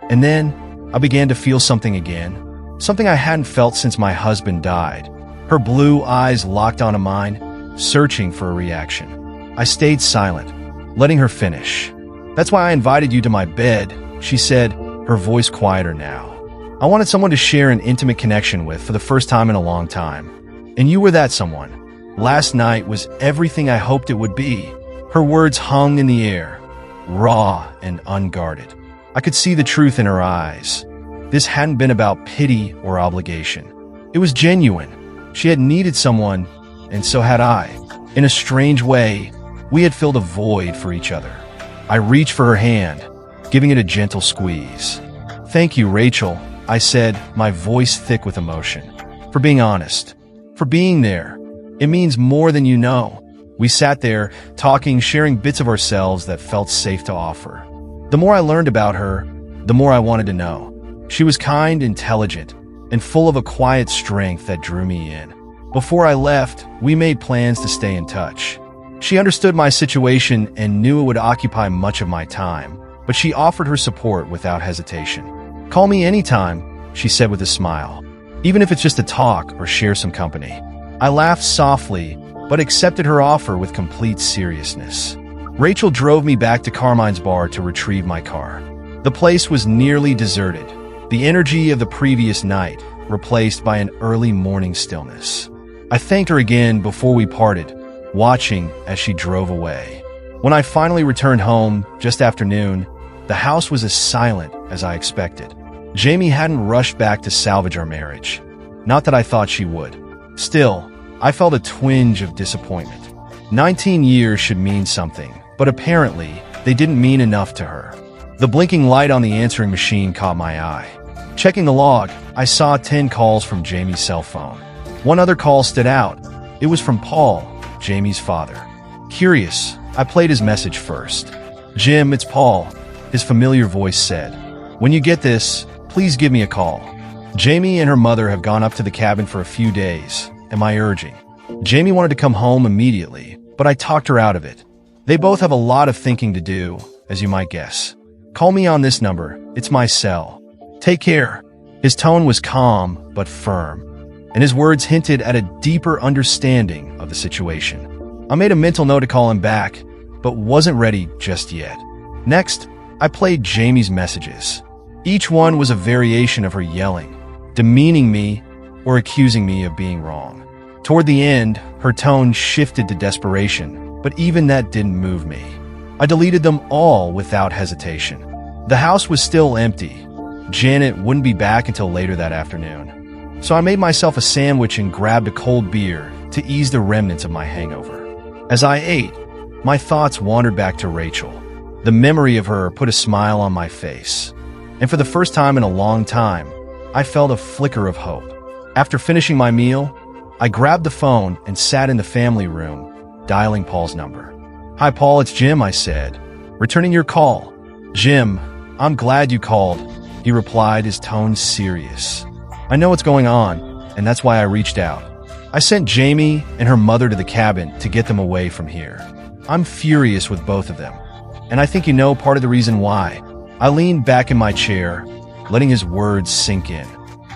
And then I began to feel something again, something I hadn't felt since my husband died." Her blue eyes locked onto mine, searching for a reaction. I stayed silent, letting her finish. "That's why I invited you to my bed," she said, her voice quieter now. "I wanted someone to share an intimate connection with for the first time in a long time. And you were that someone. Last night was everything I hoped it would be." Her words hung in the air, raw and unguarded. I could see the truth in her eyes. This hadn't been about pity or obligation. It was genuine. She had needed someone, and so had I. In a strange way, we had filled a void for each other. I reached for her hand, giving it a gentle squeeze. "Thank you, Rachel," I said, my voice thick with emotion. "For being honest. For being there. It means more than you know." We sat there, talking, sharing bits of ourselves that felt safe to offer. The more I learned about her, the more I wanted to know. She was kind, intelligent, and full of a quiet strength that drew me in. Before I left, we made plans to stay in touch. She understood my situation and knew it would occupy much of my time, but she offered her support without hesitation. "Call me anytime," she said with a smile, "even if it's just to talk or share some company." I laughed softly, but accepted her offer with complete seriousness. Rachel drove me back to Carmine's bar to retrieve my car. The place was nearly deserted, the energy of the previous night replaced by an early morning stillness. I thanked her again before we parted, watching as she drove away. When I finally returned home, just after noon, the house was as silent as I expected. Jamie hadn't rushed back to salvage our marriage. Not that I thought she would. Still, I felt a twinge of disappointment. 19 years should mean something, but apparently, they didn't mean enough to her. The blinking light on the answering machine caught my eye. Checking the log, I saw 10 calls from Jamie's cell phone. One other call stood out. It was from Paul, Jamie's father. Curious, I played his message first. "Jim, it's Paul," his familiar voice said. "When you get this, please give me a call. Jamie and her mother have gone up to the cabin for a few days. Am I urging?" Jamie wanted to come home immediately, but I talked her out of it. They both have a lot of thinking to do, as you might guess. "Call me on this number. It's my cell. Take care." His tone was calm but firm, and his words hinted at a deeper understanding of the situation. I made a mental note to call him back, but wasn't ready just yet. Next, I played Jamie's messages. Each one was a variation of her yelling, demeaning me, or accusing me of being wrong. Toward the end, her tone shifted to desperation, but even that didn't move me. I deleted them all without hesitation. The house was still empty. Janet wouldn't be back until later that afternoon. So I made myself a sandwich and grabbed a cold beer to ease the remnants of my hangover. As I ate, my thoughts wandered back to Rachel. The memory of her put a smile on my face. And for the first time in a long time, I felt a flicker of hope. After finishing my meal, I grabbed the phone and sat in the family room, dialing Paul's number. "Hi, Paul, it's Jim," I said. "Returning your call." "Jim, I'm glad you called," he replied, his tone serious. "I know what's going on, and that's why I reached out. I sent Jamie and her mother to the cabin to get them away from here. I'm furious with both of them, and I think you know part of the reason why." I leaned back in my chair, letting his words sink in.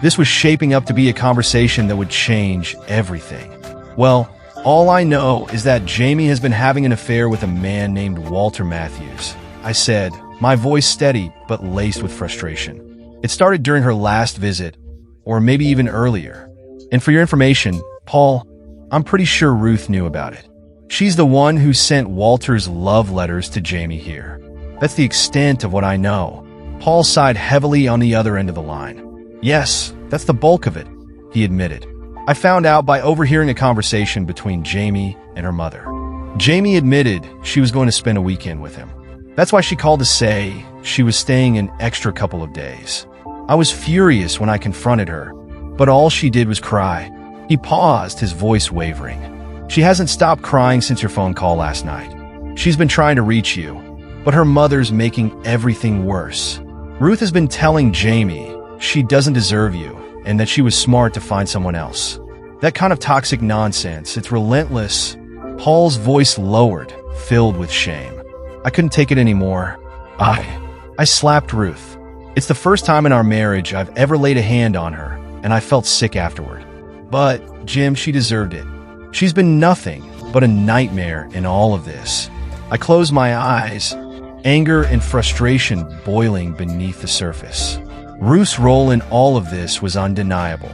This was shaping up to be a conversation that would change everything. "Well, all I know is that Jamie has been having an affair with a man named Walter Matthews," I said, my voice steady but laced with frustration. "It started during her last visit, or maybe even earlier. And for your information, Paul, I'm pretty sure Ruth knew about it. She's the one who sent Walter's love letters to Jamie here. That's the extent of what I know." Paul sighed heavily on the other end of the line. "Yes, that's the bulk of it," he admitted. "I found out by overhearing a conversation between Jamie and her mother. Jamie admitted she was going to spend a weekend with him. That's why she called to say she was staying an extra couple of days. I was furious when I confronted her, but all she did was cry." He paused, his voice wavering. "She hasn't stopped crying since your phone call last night. She's been trying to reach you, but her mother's making everything worse. Ruth has been telling Jamie she doesn't deserve you and that she was smart to find someone else. That kind of toxic nonsense, it's relentless." Paul's voice lowered, filled with shame. I couldn't take it anymore. I slapped Ruth. It's the first time in our marriage I've ever laid a hand on her, and I felt sick afterward. But, Jim, she deserved it. She's been nothing but a nightmare in all of this. I closed my eyes, anger and frustration boiling beneath the surface. Ruth's role in all of this was undeniable.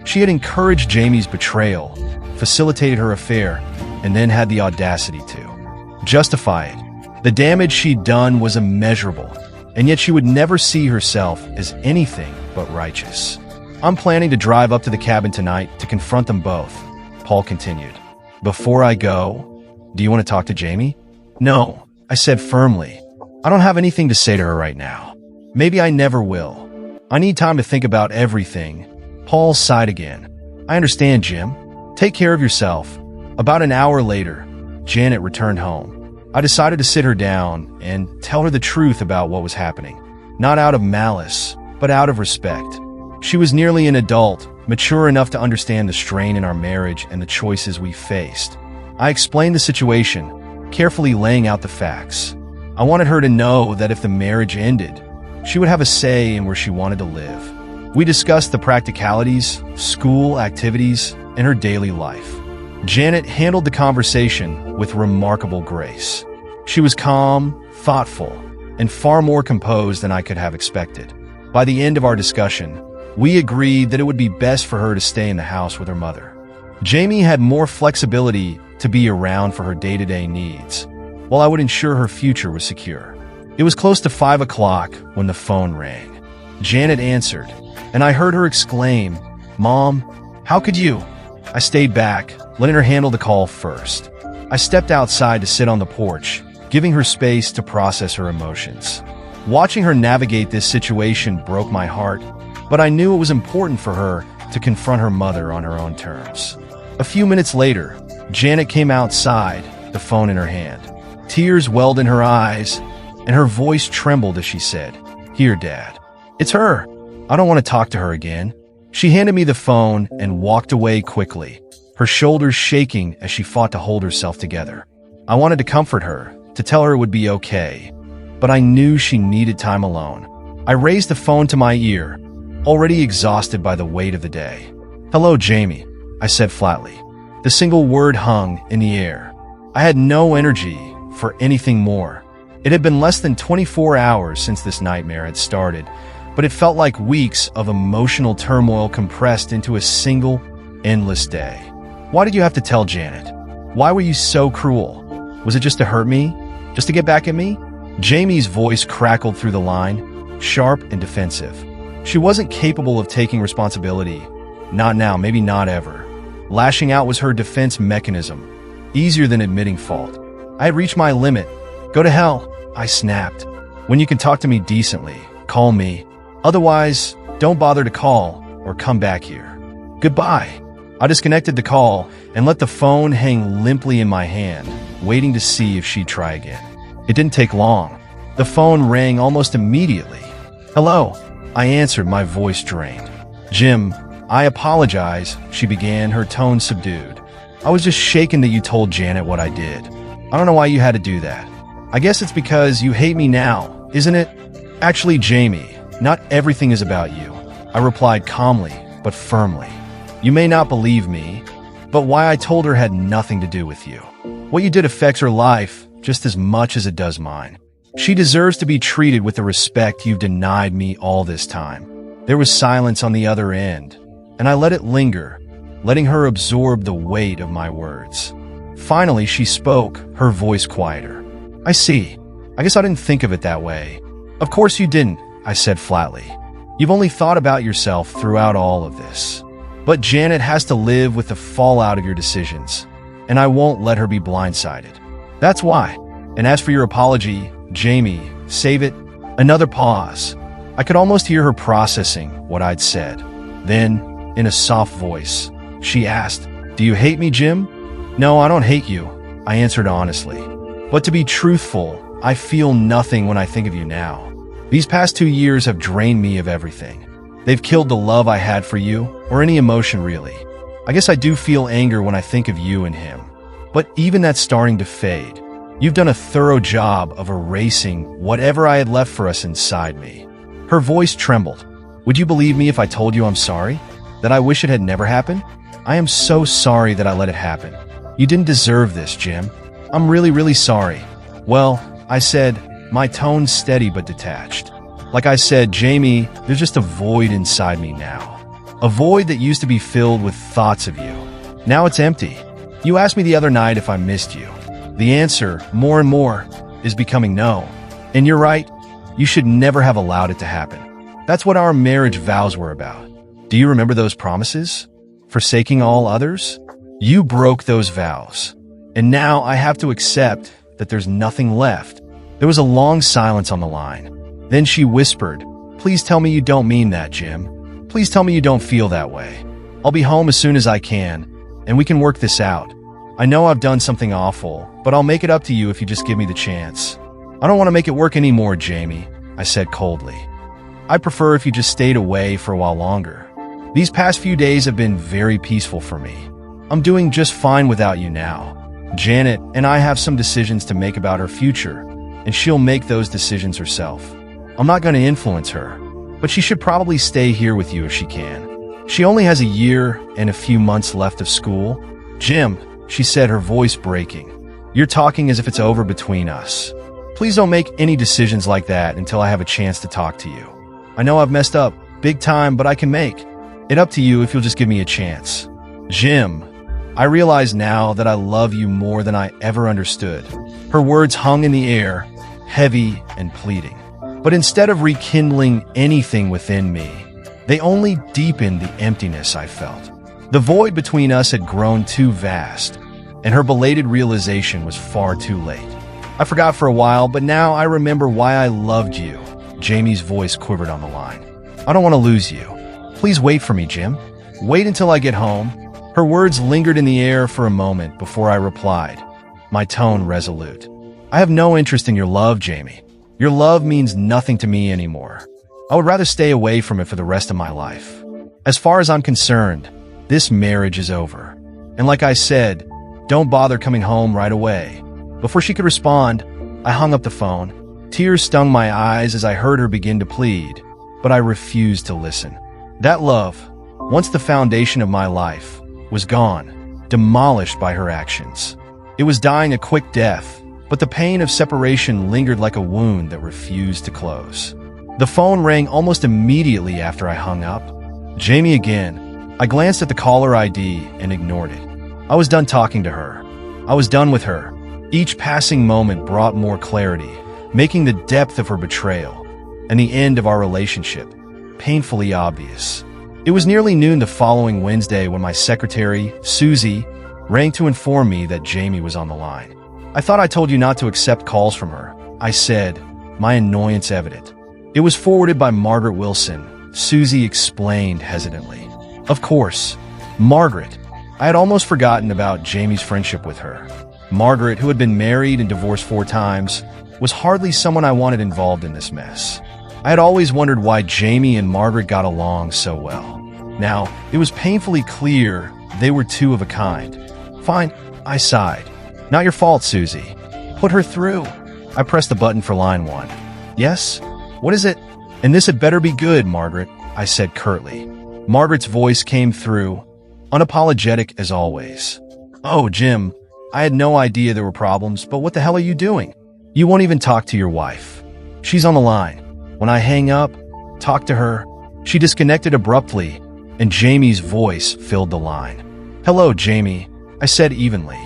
She had encouraged Jamie's betrayal, facilitated her affair, and then had the audacity to justify it. The damage she'd done was immeasurable, and yet she would never see herself as anything but righteous. "I'm planning to drive up to the cabin tonight to confront them both," Paul continued. "Before I go, do you want to talk to Jamie?" "No," I said firmly. "I don't have anything to say to her right now. Maybe I never will. I need time to think about everything." Paul sighed again. "I understand, Jim. Take care of yourself." About an hour later, Janet returned home. I decided to sit her down and tell her the truth about what was happening. Not out of malice, but out of respect. She was nearly an adult, mature enough to understand the strain in our marriage and the choices we faced. I explained the situation, carefully laying out the facts. I wanted her to know that if the marriage ended, she would have a say in where she wanted to live. We discussed the practicalities, school activities, and her daily life. Janet handled the conversation with remarkable grace. She was calm, thoughtful, and far more composed than I could have expected. By the end of our discussion, we agreed that it would be best for her to stay in the house with her mother. Jamie had more flexibility to be around for her day-to-day needs, while I would ensure her future was secure. It was close to 5 o'clock when the phone rang. Janet answered, and I heard her exclaim, "Mom, how could you?" I stayed back, letting her handle the call first. I stepped outside to sit on the porch, giving her space to process her emotions. Watching her navigate this situation broke my heart, but I knew it was important for her to confront her mother on her own terms. A few minutes later, Janet came outside, the phone in her hand. Tears welled in her eyes, and her voice trembled as she said, "Here, Dad. It's her. I don't want to talk to her again." She handed me the phone and walked away quickly, her shoulders shaking as she fought to hold herself together. I wanted to comfort her, to tell her it would be okay, but I knew she needed time alone. I raised the phone to my ear, already exhausted by the weight of the day. "Hello, Jamie," I said flatly. The single word hung in the air. I had no energy for anything more. It had been less than 24 hours since this nightmare had started, but it felt like weeks of emotional turmoil compressed into a single, endless day. "Why did you have to tell Janet? Why were you so cruel? Was it just to hurt me? Just to get back at me?" Jamie's voice crackled through the line, sharp and defensive. She wasn't capable of taking responsibility. Not now, maybe not ever. Lashing out was her defense mechanism, easier than admitting fault. I had reached my limit. "Go to hell," I snapped. "When you can talk to me decently, call me. Otherwise, don't bother to call or come back here. Goodbye." I disconnected the call and let the phone hang limply in my hand, waiting to see if she'd try again. It didn't take long. The phone rang almost immediately. "Hello," I answered, my voice drained. "Jim, I apologize," she began, her tone subdued. "I was just shaken that you told Janet what I did. I don't know why you had to do that. I guess it's because you hate me now, isn't it?" "Actually, Jamie, not everything is about you," I replied calmly but firmly. "You may not believe me, but why I told her had nothing to do with you. What you did affects her life just as much as it does mine. She deserves to be treated with the respect you've denied me all this time." There was silence on the other end, and I let it linger, letting her absorb the weight of my words. Finally, she spoke, her voice quieter. "I see. I guess I didn't think of it that way." "Of course you didn't," I said flatly. "You've only thought about yourself throughout all of this. But Janet has to live with the fallout of your decisions, and I won't let her be blindsided. That's why. And as for your apology, Jamie, save it." Another pause. I could almost hear her processing what I'd said. Then, in a soft voice, she asked, "Do you hate me, Jim?" "No, I don't hate you," I answered honestly. "But to be truthful, I feel nothing when I think of you now. These past 2 years have drained me of everything. They've killed the love I had for you, or any emotion really. I guess I do feel anger when I think of you and him. But even that's starting to fade. You've done a thorough job of erasing whatever I had left for us inside me." Her voice trembled. "Would you believe me if I told you I'm sorry? That I wish it had never happened? I am so sorry that I let it happen. You didn't deserve this, Jim. I'm really, really sorry." "Well," I said, my tone steady but detached. "Like I said, Jamie, there's just a void inside me now. A void that used to be filled with thoughts of you. Now it's empty. You asked me the other night if I missed you. The answer, more and more, is becoming no. And you're right, you should never have allowed it to happen. That's what our marriage vows were about. Do you remember those promises? Forsaking all others? You broke those vows. And now I have to accept that there's nothing left." There was a long silence on the line. Then she whispered, "Please tell me you don't mean that, Jim. Please tell me you don't feel that way. I'll be home as soon as I can, and we can work this out. I know I've done something awful, but I'll make it up to you if you just give me the chance." "I don't want to make it work anymore, Jamie," I said coldly. "I'd prefer if you just stayed away for a while longer. These past few days have been very peaceful for me. I'm doing just fine without you now. Janet and I have some decisions to make about her future, and she'll make those decisions herself. I'm not going to influence her, but she should probably stay here with you if she can. She only has a year and a few months left of school." "Jim," she said, her voice breaking, "you're talking as if it's over between us. Please don't make any decisions like that until I have a chance to talk to you. I know I've messed up, big time, but I can make it up to you if you'll just give me a chance." "Jim, I realize now that I love you more than I ever understood." Her words hung in the air, heavy and pleading. But instead of rekindling anything within me, they only deepened the emptiness I felt. The void between us had grown too vast, and her belated realization was far too late. I forgot for a while, but now I remember why I loved you. Jamie's voice quivered on the line. I don't want to lose you. Please wait for me, Jim. Wait until I get home. Her words lingered in the air for a moment before I replied, my tone resolute. I have no interest in your love, Jamie. Your love means nothing to me anymore. I would rather stay away from it for the rest of my life. As far as I'm concerned, this marriage is over. And like I said, don't bother coming home right away. Before she could respond, I hung up the phone. Tears stung my eyes as I heard her begin to plead, but I refused to listen. That love, once the foundation of my life, was gone, demolished by her actions. It was dying a quick death, but the pain of separation lingered like a wound that refused to close. The phone rang almost immediately after I hung up. Jamie again. I glanced at the caller ID and ignored it. I was done talking to her. I was done with her. Each passing moment brought more clarity, making the depth of her betrayal and the end of our relationship painfully obvious. It was nearly noon the following Wednesday when my secretary, Susie, rang to inform me that Jamie was on the line. I thought I told you not to accept calls from her, I said, my annoyance evident. It was forwarded by Margaret Wilson, Susie explained hesitantly. Of course, Margaret. I had almost forgotten about Jamie's friendship with her. Margaret, who had been married and divorced 4 times, was hardly someone I wanted involved in this mess. I had always wondered why Jamie and Margaret got along so well. Now, it was painfully clear they were 2 of a kind. Fine, I sighed. Not your fault, Susie. Put her through. I pressed the button for line 1. Yes? What is it? And this had better be good, Margaret, I said curtly. Margaret's voice came through, unapologetic as always. Oh, Jim, I had no idea there were problems, but what the hell are you doing? You won't even talk to your wife. She's on the line. When I hang up, talk to her, she disconnected abruptly, and Jamie's voice filled the line. Hello, Jamie, I said evenly.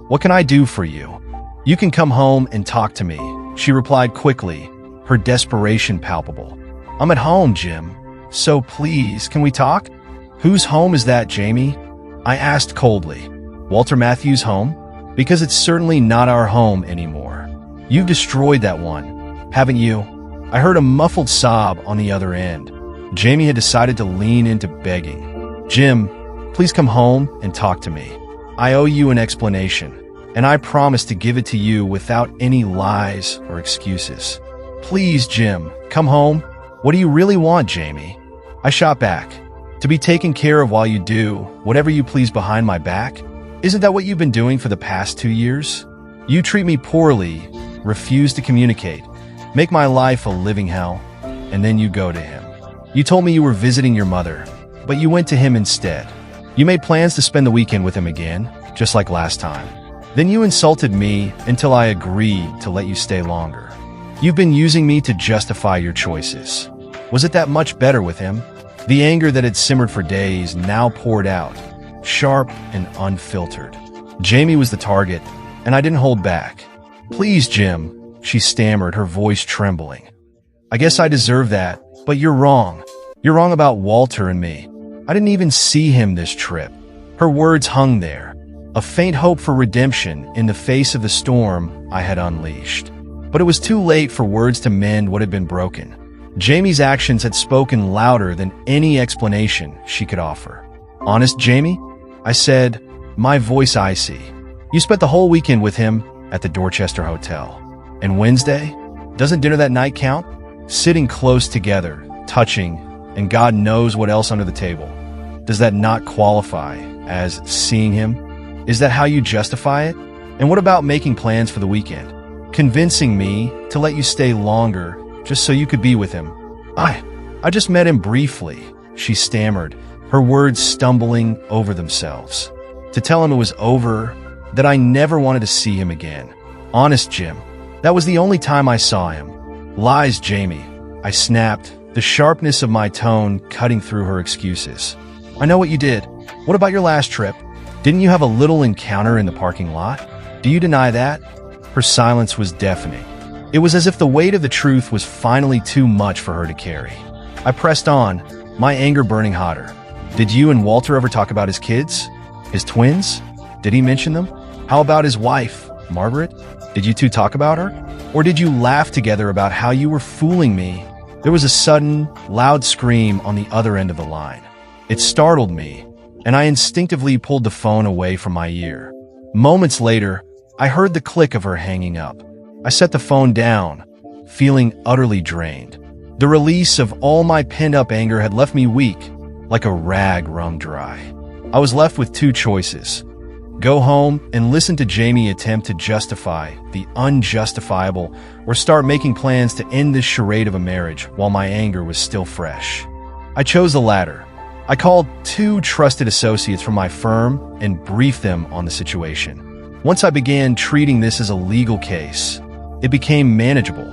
What can I do for you? You can come home and talk to me, she replied quickly, her desperation palpable. I'm at home, Jim. So please, can we talk? Whose home is that, Jamie? I asked coldly. Walter Matthews' home? Because it's certainly not our home anymore. You've destroyed that one, haven't you? I heard a muffled sob on the other end. Jamie had decided to lean into begging. Jim, please come home and talk to me. I owe you an explanation, and I promise to give it to you without any lies or excuses. Please, Jim, come home. What do you really want, Jamie? I shot back. To be taken care of while you do whatever you please behind my back? Isn't that what you've been doing for the past 2 years? You treat me poorly, refuse to communicate, make my life a living hell, and then you go to him. You told me you were visiting your mother, but you went to him instead. You made plans to spend the weekend with him again, just like last time. Then you insulted me until I agreed to let you stay longer. You've been using me to justify your choices. Was it that much better with him? The anger that had simmered for days now poured out, sharp and unfiltered. Jamie was the target, and I didn't hold back. Please, Jim, she stammered, her voice trembling. I guess I deserve that, but you're wrong. You're wrong about Walter and me. I didn't even see him this trip. Her words hung there, a faint hope for redemption in the face of the storm I had unleashed. But it was too late for words to mend what had been broken. Jamie's actions had spoken louder than any explanation she could offer. Honest, Jamie? I said, my voice icy. You spent the whole weekend with him at the Dorchester Hotel. And Wednesday? Doesn't dinner that night count? Sitting close together, touching, and God knows what else under the table. Does that not qualify as seeing him? Is that how you justify it? And what about making plans for the weekend? Convincing me to let you stay longer just so you could be with him. I just met him briefly, she stammered, her words stumbling over themselves. To tell him it was over, that I never wanted to see him again. Honest, Jim, that was the only time I saw him. Lies, Jamie, I snapped, the sharpness of my tone cutting through her excuses. I know what you did. What about your last trip? Didn't you have a little encounter in the parking lot? Do you deny that? Her silence was deafening. It was as if the weight of the truth was finally too much for her to carry. I pressed on, my anger burning hotter. Did you and Walter ever talk about his kids? His twins? Did he mention them? How about his wife, Margaret? Did you two talk about her? Or did you laugh together about how you were fooling me? There was a sudden, loud scream on the other end of the line. It startled me, and I instinctively pulled the phone away from my ear. Moments later, I heard the click of her hanging up. I set the phone down, feeling utterly drained. The release of all my pent-up anger had left me weak, like a rag wrung dry. I was left with two choices: go home and listen to Jamie attempt to justify the unjustifiable, or start making plans to end this charade of a marriage while my anger was still fresh. I chose the latter. I called 2 trusted associates from my firm and briefed them on the situation. Once I began treating this as a legal case, it became manageable.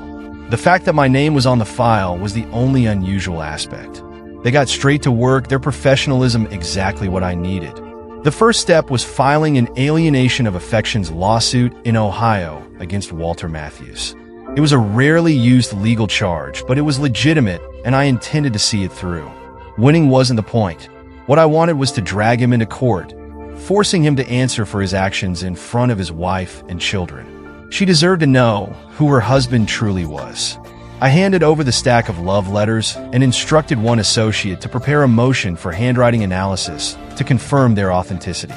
The fact that my name was on the file was the only unusual aspect. They got straight to work, their professionalism exactly what I needed. The first step was filing an alienation of affections lawsuit in Ohio against Walter Matthews. It was a rarely used legal charge, but it was legitimate, and I intended to see it through. Winning wasn't the point. What I wanted was to drag him into court, forcing him to answer for his actions in front of his wife and children. She deserved to know who her husband truly was. I handed over the stack of love letters and instructed one associate to prepare a motion for handwriting analysis to confirm their authenticity.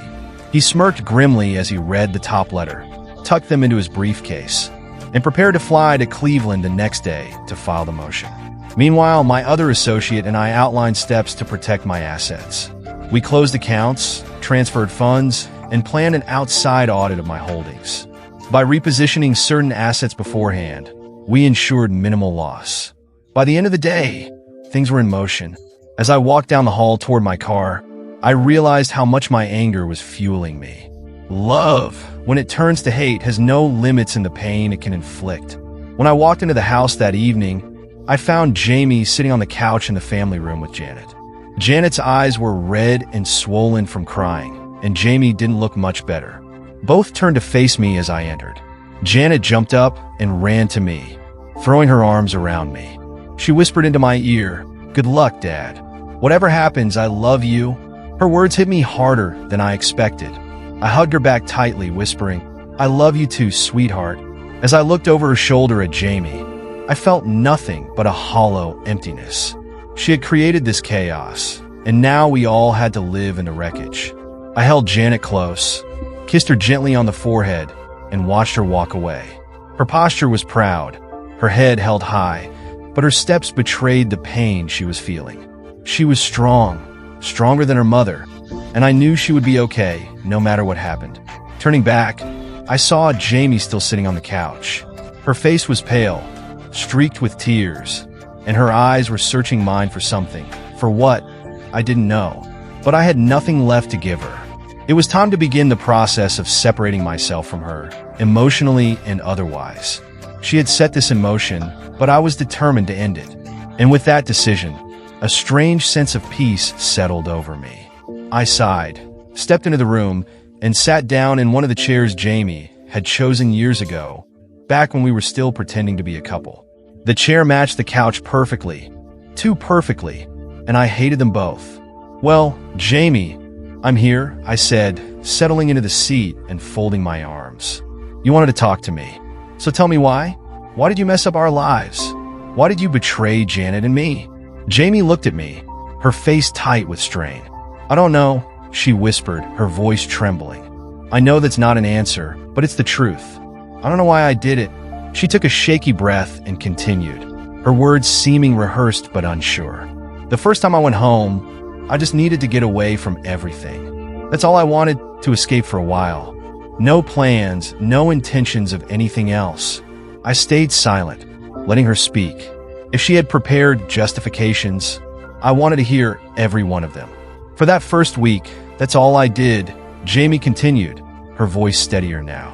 He smirked grimly as he read the top letter, tucked them into his briefcase, and prepared to fly to Cleveland the next day to file the motion. Meanwhile, my other associate and I outlined steps to protect my assets. We closed accounts, transferred funds, and planned an outside audit of my holdings. By repositioning certain assets beforehand, we ensured minimal loss. By the end of the day, things were in motion. As I walked down the hall toward my car, I realized how much my anger was fueling me. Love, when it turns to hate, has no limits in the pain it can inflict. When I walked into the house that evening, I found Jamie sitting on the couch in the family room with Janet. Janet's eyes were red and swollen from crying, and Jamie didn't look much better. Both turned to face me as I entered. Janet jumped up and ran to me, throwing her arms around me. She whispered into my ear, "Good luck, Dad. Whatever happens, I love you." Her words hit me harder than I expected. I hugged her back tightly, whispering, "I love you too, sweetheart." As I looked over her shoulder at Jamie, I felt nothing but a hollow emptiness. She had created this chaos, and now we all had to live in the wreckage. I held Janet close, kissed her gently on the forehead, and watched her walk away. Her posture was proud, her head held high, but her steps betrayed the pain she was feeling. She was strong, stronger than her mother, and I knew she would be okay, no matter what happened. Turning back, I saw Jamie still sitting on the couch. Her face was pale, streaked with tears, and her eyes were searching mine for something. For what? I didn't know. But I had nothing left to give her. It was time to begin the process of separating myself from her, emotionally and otherwise. She had set this in motion, but I was determined to end it. And with that decision, a strange sense of peace settled over me. I sighed, stepped into the room, and sat down in one of the chairs Jamie had chosen years ago, back when we were still pretending to be a couple. The chair matched the couch perfectly, too perfectly, and I hated them both. "Well, Jamie, I'm here," I said, settling into the seat and folding my arms. "You wanted to talk to me. So tell me why? Why did you mess up our lives? Why did you betray Janet and me?" Jamie looked at me, her face tight with strain. "I don't know," she whispered, her voice trembling. "I know that's not an answer, but it's the truth. I don't know why I did it." She took a shaky breath and continued, her words seeming rehearsed but unsure. "The first time I went home, I just needed to get away from everything. That's all I wanted, to escape for a while. No plans, no intentions of anything else." I stayed silent, letting her speak. If she had prepared justifications, I wanted to hear every one of them. "For that first week, that's all I did," Jamie continued, her voice steadier now.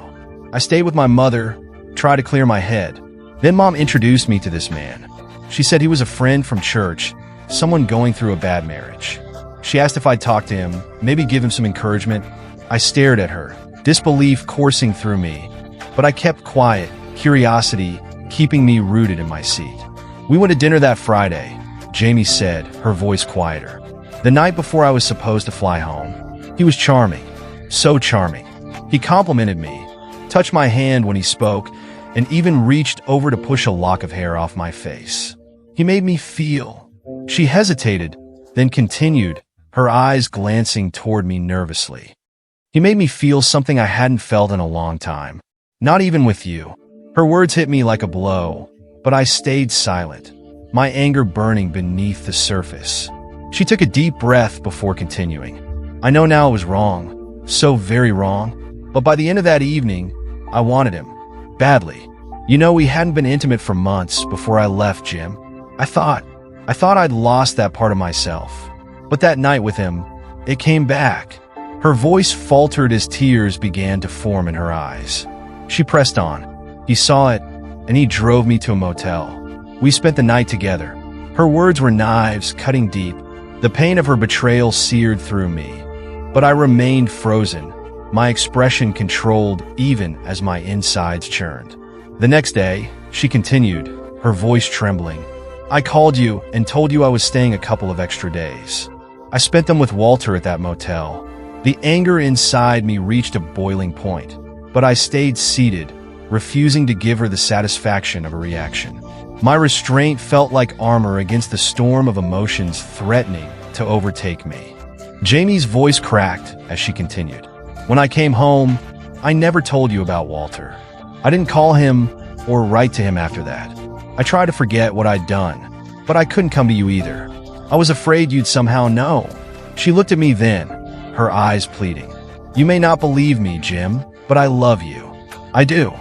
"I stayed with my mother, tried to clear my head. Then Mom introduced me to this man. She said he was a friend from church, someone going through a bad marriage. She asked if I'd talk to him, maybe give him some encouragement. I stared at her, disbelief coursing through me, but I kept quiet, curiosity keeping me rooted in my seat. "We went to dinner that Friday," Jamie said, her voice quieter. The night before I was supposed to fly home. He was charming. So charming. He complimented me, touched my hand when he spoke, and even reached over to push a lock of hair off my face. He made me feel. She hesitated, then continued, her eyes glancing toward me nervously. He made me feel something I hadn't felt in a long time. Not even with you. Her words hit me like a blow, but I stayed silent, my anger burning beneath the surface. She took a deep breath before continuing. I know now it was wrong, so very wrong, but by the end of that evening, I wanted him. Badly. You know, we hadn't been intimate for months before I left, Jim. I thought I'd lost that part of myself. But that night with him, it came back. Her voice faltered as tears began to form in her eyes. She pressed on. He saw it, and he drove me to a motel. We spent the night together. Her words were knives cutting deep. The pain of her betrayal seared through me. But I remained frozen, my expression controlled even as my insides churned. The next day, she continued, her voice trembling. I called you and told you I was staying a couple of extra days. I spent them with Walter at that motel. The anger inside me reached a boiling point, but I stayed seated, refusing to give her the satisfaction of a reaction. My restraint felt like armor against the storm of emotions threatening to overtake me. Jamie's voice cracked as she continued. When I came home, I never told you about Walter. I didn't call him or write to him after that. I tried to forget what I'd done, but I couldn't come to you either. I was afraid you'd somehow know. She looked at me then, her eyes pleading. You may not believe me, Jim, but I love you. I do.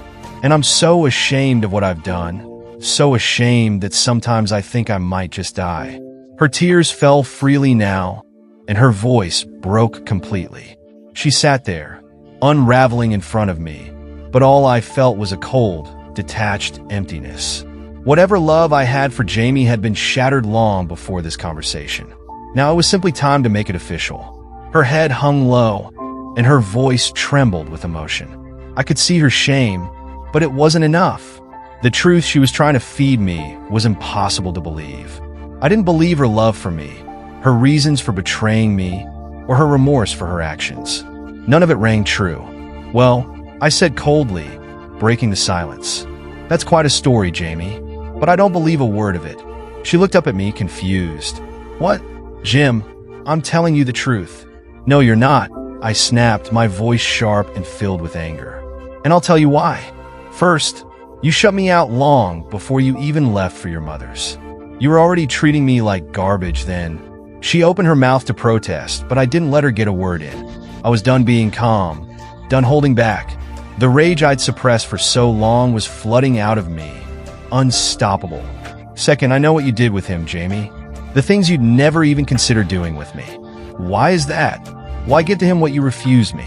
And I'm so ashamed of what I've done. So ashamed that sometimes I think I might just die. Her tears fell freely now, and her voice broke completely. She sat there, unraveling in front of me, but all I felt was a cold, detached emptiness. Whatever love I had for Jamie had been shattered long before this conversation. Now it was simply time to make it official. Her head hung low, and her voice trembled with emotion. I could see her shame, but it wasn't enough. The truth she was trying to feed me was impossible to believe. I didn't believe her love for me, her reasons for betraying me, or her remorse for her actions. None of it rang true. Well, I said coldly, breaking the silence. That's quite a story, Jamie, but I don't believe a word of it. She looked up at me, confused. What? Jim, I'm telling you the truth. No, you're not, I snapped, my voice sharp and filled with anger. And I'll tell you why. First, you shut me out long before you even left for your mother's. You were already treating me like garbage then. She opened her mouth to protest, but I didn't let her get a word in. I was done being calm, done holding back. The rage I'd suppressed for so long was flooding out of me, unstoppable. Second, I know what you did with him, Jamie. The things you'd never even consider doing with me. Why is that? Why give to him what you refused me?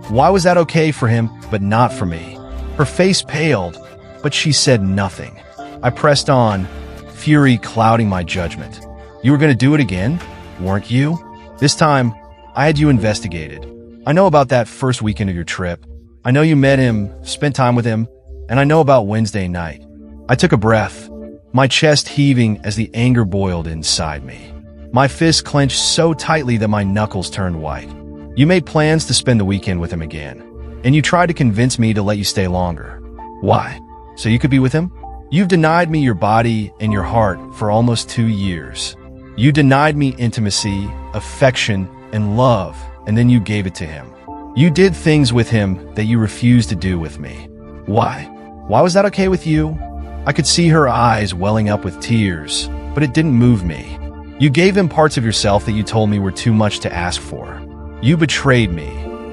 Why was that okay for him, but not for me? Her face paled, but she said nothing. I pressed on, fury clouding my judgment. You were going to do it again, weren't you? This time, I had you investigated. I know about that first weekend of your trip. I know you met him, spent time with him, and I know about Wednesday night. I took a breath, my chest heaving as the anger boiled inside me. My fists clenched so tightly that my knuckles turned white. You made plans to spend the weekend with him again, and you tried to convince me to let you stay longer. Why? So you could be with him? You've denied me your body and your heart for almost 2 years. You denied me intimacy, affection, and love, and then you gave it to him. You did things with him that you refused to do with me. Why? Why was that okay with you? I could see her eyes welling up with tears, but it didn't move me. You gave him parts of yourself that you told me were too much to ask for. You betrayed me,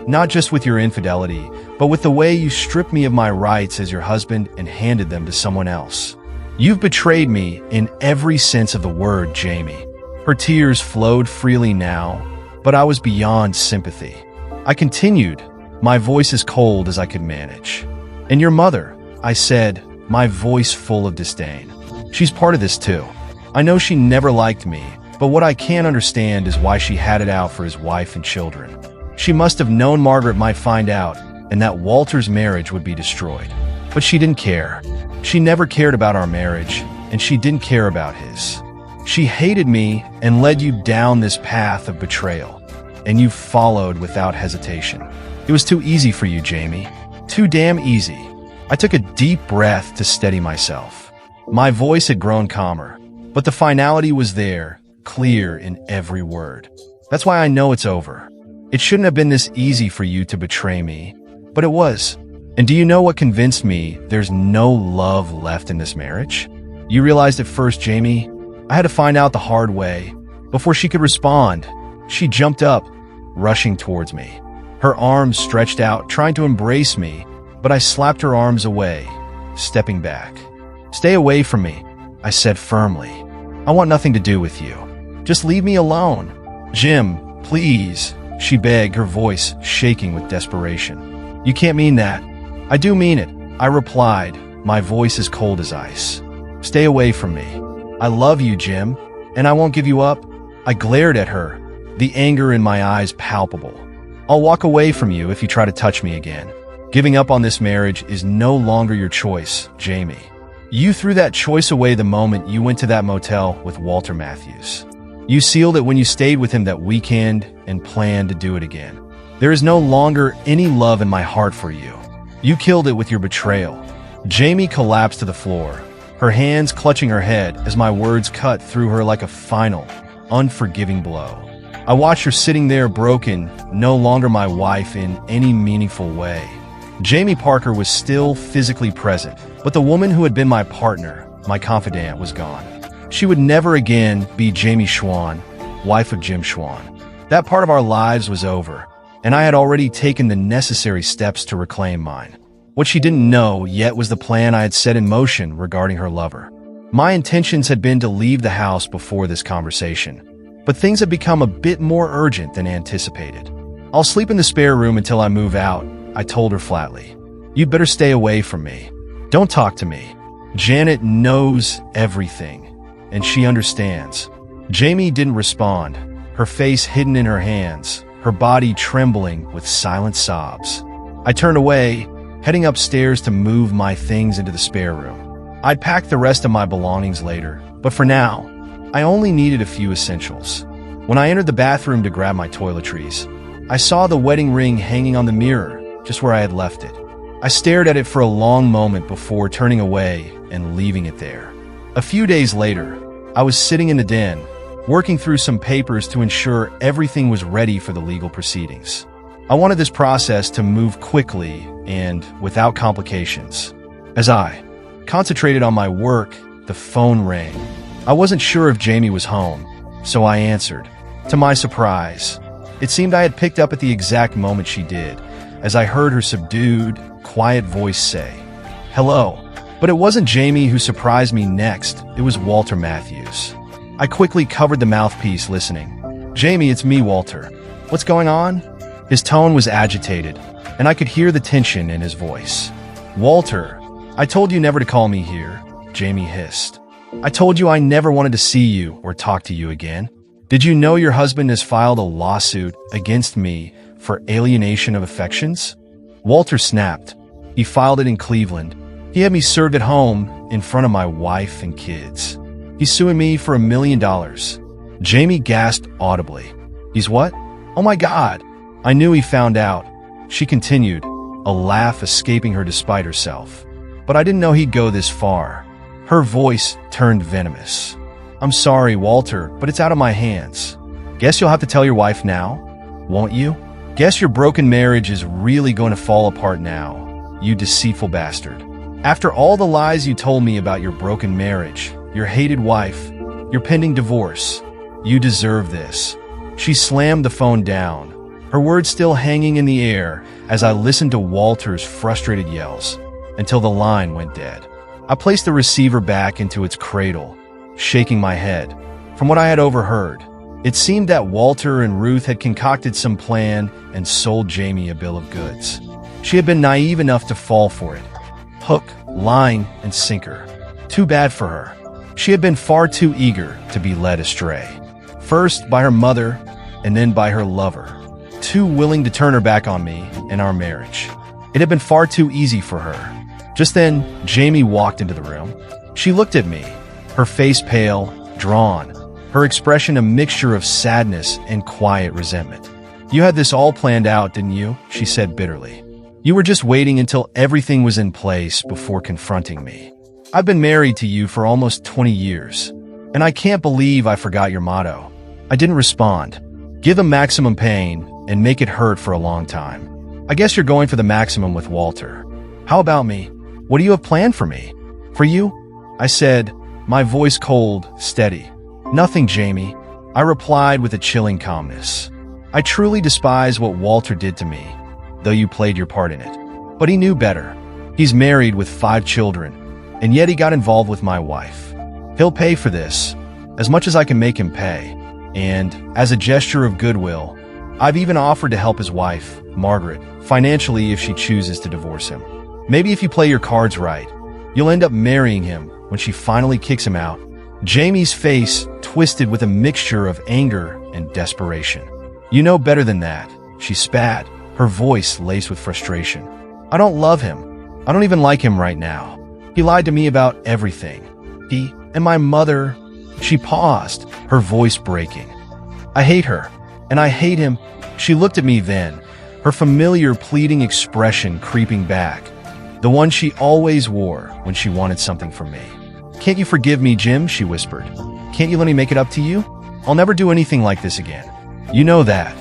not just with your infidelity, but with the way you stripped me of my rights as your husband and handed them to someone else. You've betrayed me in every sense of the word, Jamie. Her tears flowed freely now, but I was beyond sympathy. I continued, my voice as cold as I could manage. And your mother, I said, my voice full of disdain. She's part of this too. I know she never liked me, but what I can't understand is why she had it out for his wife and children. She must have known Margaret might find out and that Walter's marriage would be destroyed. But she didn't care. She never cared about our marriage, and she didn't care about his. She hated me and led you down this path of betrayal, and you followed without hesitation. It was too easy for you, Jamie. Too damn easy. I took a deep breath to steady myself. My voice had grown calmer, but the finality was there, clear in every word. That's why I know it's over. It shouldn't have been this easy for you to betray me, but it was. And do you know what convinced me there's no love left in this marriage? You realized it first, Jamie. I had to find out the hard way. Before she could respond, she jumped up, rushing towards me. Her arms stretched out, trying to embrace me, but I slapped her arms away, stepping back. "Stay away from me," I said firmly. "I want nothing to do with you. Just leave me alone." "Jim, please," she begged, her voice shaking with desperation. "You can't mean that." "I do mean it," I replied, my voice as cold as ice. "Stay away from me. I love you, Jim, and I won't give you up." I glared at her, the anger in my eyes palpable. "I'll walk away from you if you try to touch me again. Giving up on this marriage is no longer your choice, Jamie. You threw that choice away the moment you went to that motel with Walter Matthews. You sealed it when you stayed with him that weekend and planned to do it again. There is no longer any love in my heart for you. You killed it with your betrayal." Jamie collapsed to the floor, her hands clutching her head as my words cut through her like a final, unforgiving blow. I watched her sitting there broken, no longer my wife in any meaningful way. Jamie Parker was still physically present, but the woman who had been my partner, my confidant, was gone. She would never again be Jamie Schwann, wife of Jim Schwann. That part of our lives was over, and I had already taken the necessary steps to reclaim mine. What she didn't know yet was the plan I had set in motion regarding her lover. My intentions had been to leave the house before this conversation, but things had become a bit more urgent than anticipated. "I'll sleep in the spare room until I move out," I told her flatly. "You'd better stay away from me. Don't talk to me. Janet knows everything, and she understands." Jamie didn't respond, her face hidden in her hands, her body trembling with silent sobs. I turned away, heading upstairs to move my things into the spare room. I'd pack the rest of my belongings later, but for now, I only needed a few essentials. When I entered the bathroom to grab my toiletries, I saw the wedding ring hanging on the mirror, just where I had left it. I stared at it for a long moment before turning away and leaving it there. A few days later, I was sitting in the den, working through some papers to ensure everything was ready for the legal proceedings. I wanted this process to move quickly and without complications. As I concentrated on my work, the phone rang. I wasn't sure if Jamie was home, so I answered. To my surprise, it seemed I had picked up at the exact moment she did, as I heard her subdued, quiet voice say, "Hello." But it wasn't Jamie who surprised me next, it was Walter Matthews. I quickly covered the mouthpiece, listening. "Jamie, it's me, Walter. What's going on?" His tone was agitated, and I could hear the tension in his voice. "Walter, I told you never to call me here," Jamie hissed. "I told you I never wanted to see you or talk to you again. Did you know your husband has filed a lawsuit against me for alienation of affections?" Walter snapped. He filed it in Cleveland. He had me served at home in front of my wife and kids. He's suing me for $1 million. Jamie gasped audibly. "He's what? Oh my God." I knew he found out. She continued, a laugh escaping her despite herself. "But I didn't know he'd go this far." Her voice turned venomous. "I'm sorry, Walter, but it's out of my hands. Guess you'll have to tell your wife now, won't you? Guess your broken marriage is really going to fall apart now, you deceitful bastard. After all the lies you told me about your broken marriage, your hated wife, your pending divorce, you deserve this." She slammed the phone down, her words still hanging in the air as I listened to Walter's frustrated yells, until the line went dead. I placed the receiver back into its cradle, shaking my head. From what I had overheard, it seemed that Walter and Ruth had concocted some plan and sold Jamie a bill of goods. She had been naive enough to fall for it. Hook, line, and sinker. Too bad for her. She had been far too eager to be led astray. First by her mother, and then by her lover. Too willing to turn her back on me and our marriage. It had been far too easy for her. Just then, Jamie walked into the room. She looked at me, her face pale, drawn, her expression a mixture of sadness and quiet resentment. "You had this all planned out, didn't you?" she said bitterly. "You were just waiting until everything was in place before confronting me. I've been married to you for almost 20 years, and I can't believe I forgot your motto." I didn't respond. "Give them maximum pain and make it hurt for a long time. I guess you're going for the maximum with Walter. How about me? What do you have planned for me?" "For you?" I said, my voice cold, steady. "Nothing, Jamie," I replied with a chilling calmness. "I truly despise what Walter did to me, though you played your part in it. But he knew better. He's married with 5 children, and yet he got involved with my wife. He'll pay for this, as much as I can make him pay. And, as a gesture of goodwill, I've even offered to help his wife, Margaret, financially if she chooses to divorce him. Maybe if you play your cards right, you'll end up marrying him when she finally kicks him out." Jamie's face twisted with a mixture of anger and desperation. "You know better than that," she spat, her voice laced with frustration. "I don't love him. I don't even like him right now. He lied to me about everything. He and my mother." She paused, her voice breaking. "I hate her, and I hate him." She looked at me then, her familiar pleading expression creeping back, the one she always wore when she wanted something from me. "Can't you forgive me, Jim?" she whispered. "Can't you let me make it up to you? I'll never do anything like this again. You know that.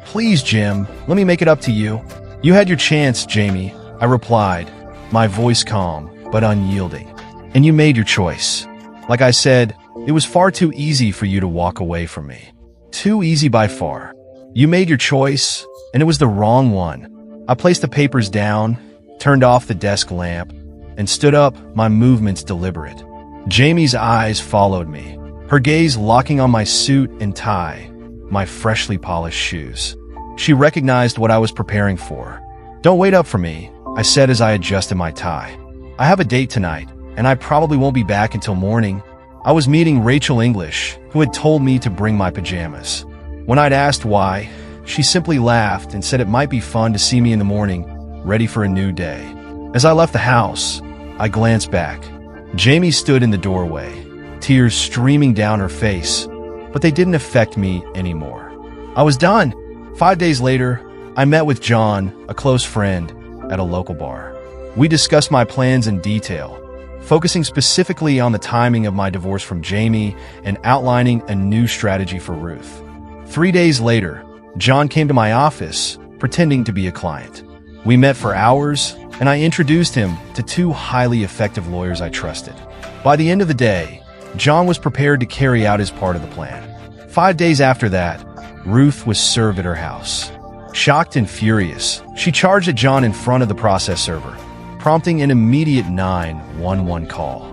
Please, Jim, let me make it up to you." "You had your chance, Jamie," I replied, my voice calm but unyielding. "And you made your choice. Like I said, it was far too easy for you to walk away from me. Too easy by far. You made your choice, and it was the wrong one." I placed the papers down, turned off the desk lamp, and stood up, my movements deliberate. Jamie's eyes followed me, her gaze locking on my suit and tie, my freshly polished shoes. She recognized what I was preparing for. "Don't wait up for me," I said as I adjusted my tie. "I have a date tonight, and I probably won't be back until morning." I was meeting Rachel English, who had told me to bring my pajamas. When I'd asked why, she simply laughed and said it might be fun to see me in the morning, ready for a new day. As I left the house, I glanced back. Jamie stood in the doorway, tears streaming down her face, but they didn't affect me anymore. I was done. 5 days later, I met with John, a close friend, at a local bar. We discussed my plans in detail, focusing specifically on the timing of my divorce from Jamie and outlining a new strategy for Ruth. 3 days later, John came to my office, pretending to be a client. We met for hours, and I introduced him to 2 highly effective lawyers I trusted. By the end of the day, John was prepared to carry out his part of the plan. 5 days after that, Ruth was served at her house. Shocked and furious, she charged at John in front of the process server, prompting an immediate 911 call.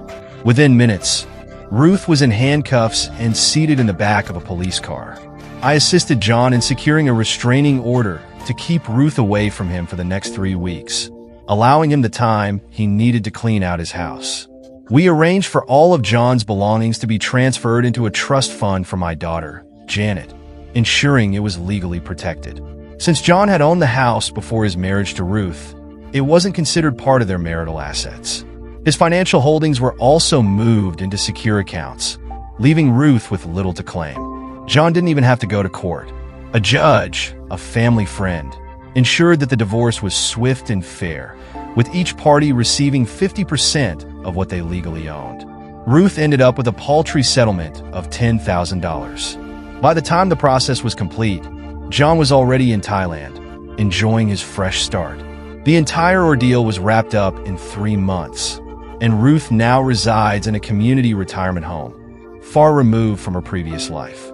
Within minutes, Ruth was in handcuffs and seated in the back of a police car. I assisted John in securing a restraining order to keep Ruth away from him for the next 3 weeks, allowing him the time he needed to clean out his house. We arranged for all of John's belongings to be transferred into a trust fund for my daughter, Janet, ensuring it was legally protected. Since John had owned the house before his marriage to Ruth, it wasn't considered part of their marital assets. His financial holdings were also moved into secure accounts, leaving Ruth with little to claim. John didn't even have to go to court. A judge, a family friend, ensured that the divorce was swift and fair, with each party receiving 50% of what they legally owned. Ruth ended up with a paltry settlement of $10,000. By the time the process was complete, John was already in Thailand, enjoying his fresh start. The entire ordeal was wrapped up in 3 months, and Ruth now resides in a community retirement home, far removed from her previous life.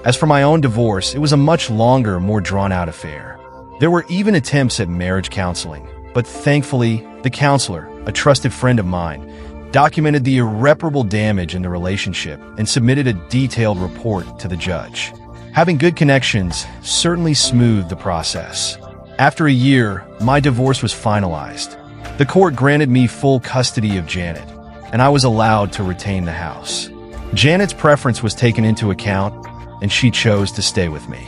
As for my own divorce, it was a much longer, more drawn-out affair. There were even attempts at marriage counseling, but thankfully, the counselor, a trusted friend of mine, documented the irreparable damage in the relationship and submitted a detailed report to the judge. Having good connections certainly smoothed the process. After a year, my divorce was finalized. The court granted me full custody of Janet, and I was allowed to retain the house. Janet's preference was taken into account, and she chose to stay with me.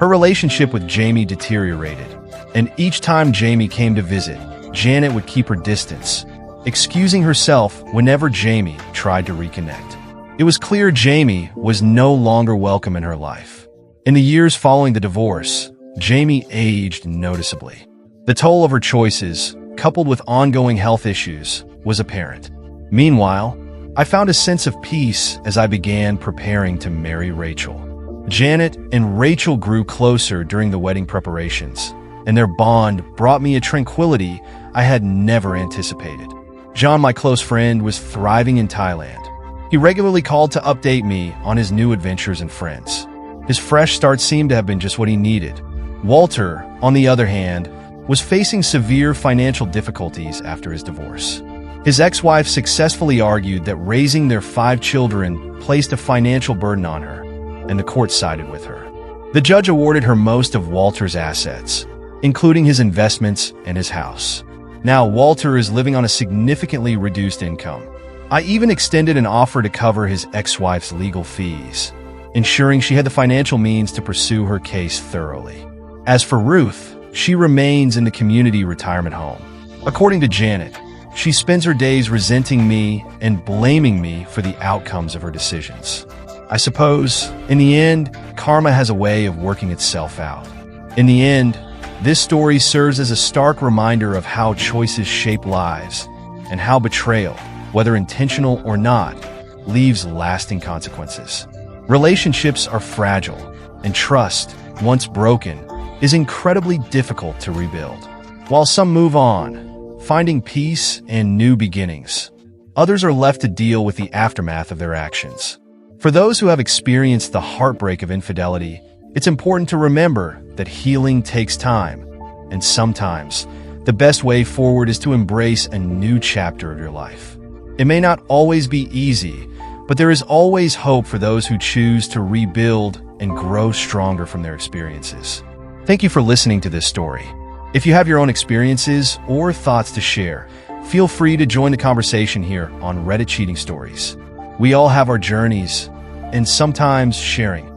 Her relationship with Jamie deteriorated, and each time Jamie came to visit, Janet would keep her distance, excusing herself whenever Jamie tried to reconnect. It was clear Jamie was no longer welcome in her life. In the years following the divorce, Jamie aged noticeably. The toll of her choices, coupled with ongoing health issues, was apparent. Meanwhile, I found a sense of peace as I began preparing to marry Rachel. Janet and Rachel grew closer during the wedding preparations, and their bond brought me a tranquility I had never anticipated. John, my close friend, was thriving in Thailand. He regularly called to update me on his new adventures and friends. His fresh start seemed to have been just what he needed. Walter, on the other hand, was facing severe financial difficulties after his divorce. His ex-wife successfully argued that raising their 5 children placed a financial burden on her, and the court sided with her. The judge awarded her most of Walter's assets, including his investments and his house. Now Walter is living on a significantly reduced income. I even extended an offer to cover his ex-wife's legal fees, ensuring she had the financial means to pursue her case thoroughly. As for Ruth, she remains in the community retirement home. According to Janet, she spends her days resenting me and blaming me for the outcomes of her decisions. I suppose, in the end, karma has a way of working itself out. In the end, this story serves as a stark reminder of how choices shape lives and how betrayal, whether intentional or not, leaves lasting consequences. Relationships are fragile, and trust, once broken, is incredibly difficult to rebuild. While some move on, finding peace and new beginnings, others are left to deal with the aftermath of their actions. For those who have experienced the heartbreak of infidelity, it's important to remember that healing takes time, and sometimes the best way forward is to embrace a new chapter of your life. It may not always be easy, but there is always hope for those who choose to rebuild and grow stronger from their experiences. Thank you for listening to this story. If you have your own experiences or thoughts to share, feel free to join the conversation here on Reddit Cheating Stories. We all have our journeys, and sometimes sharing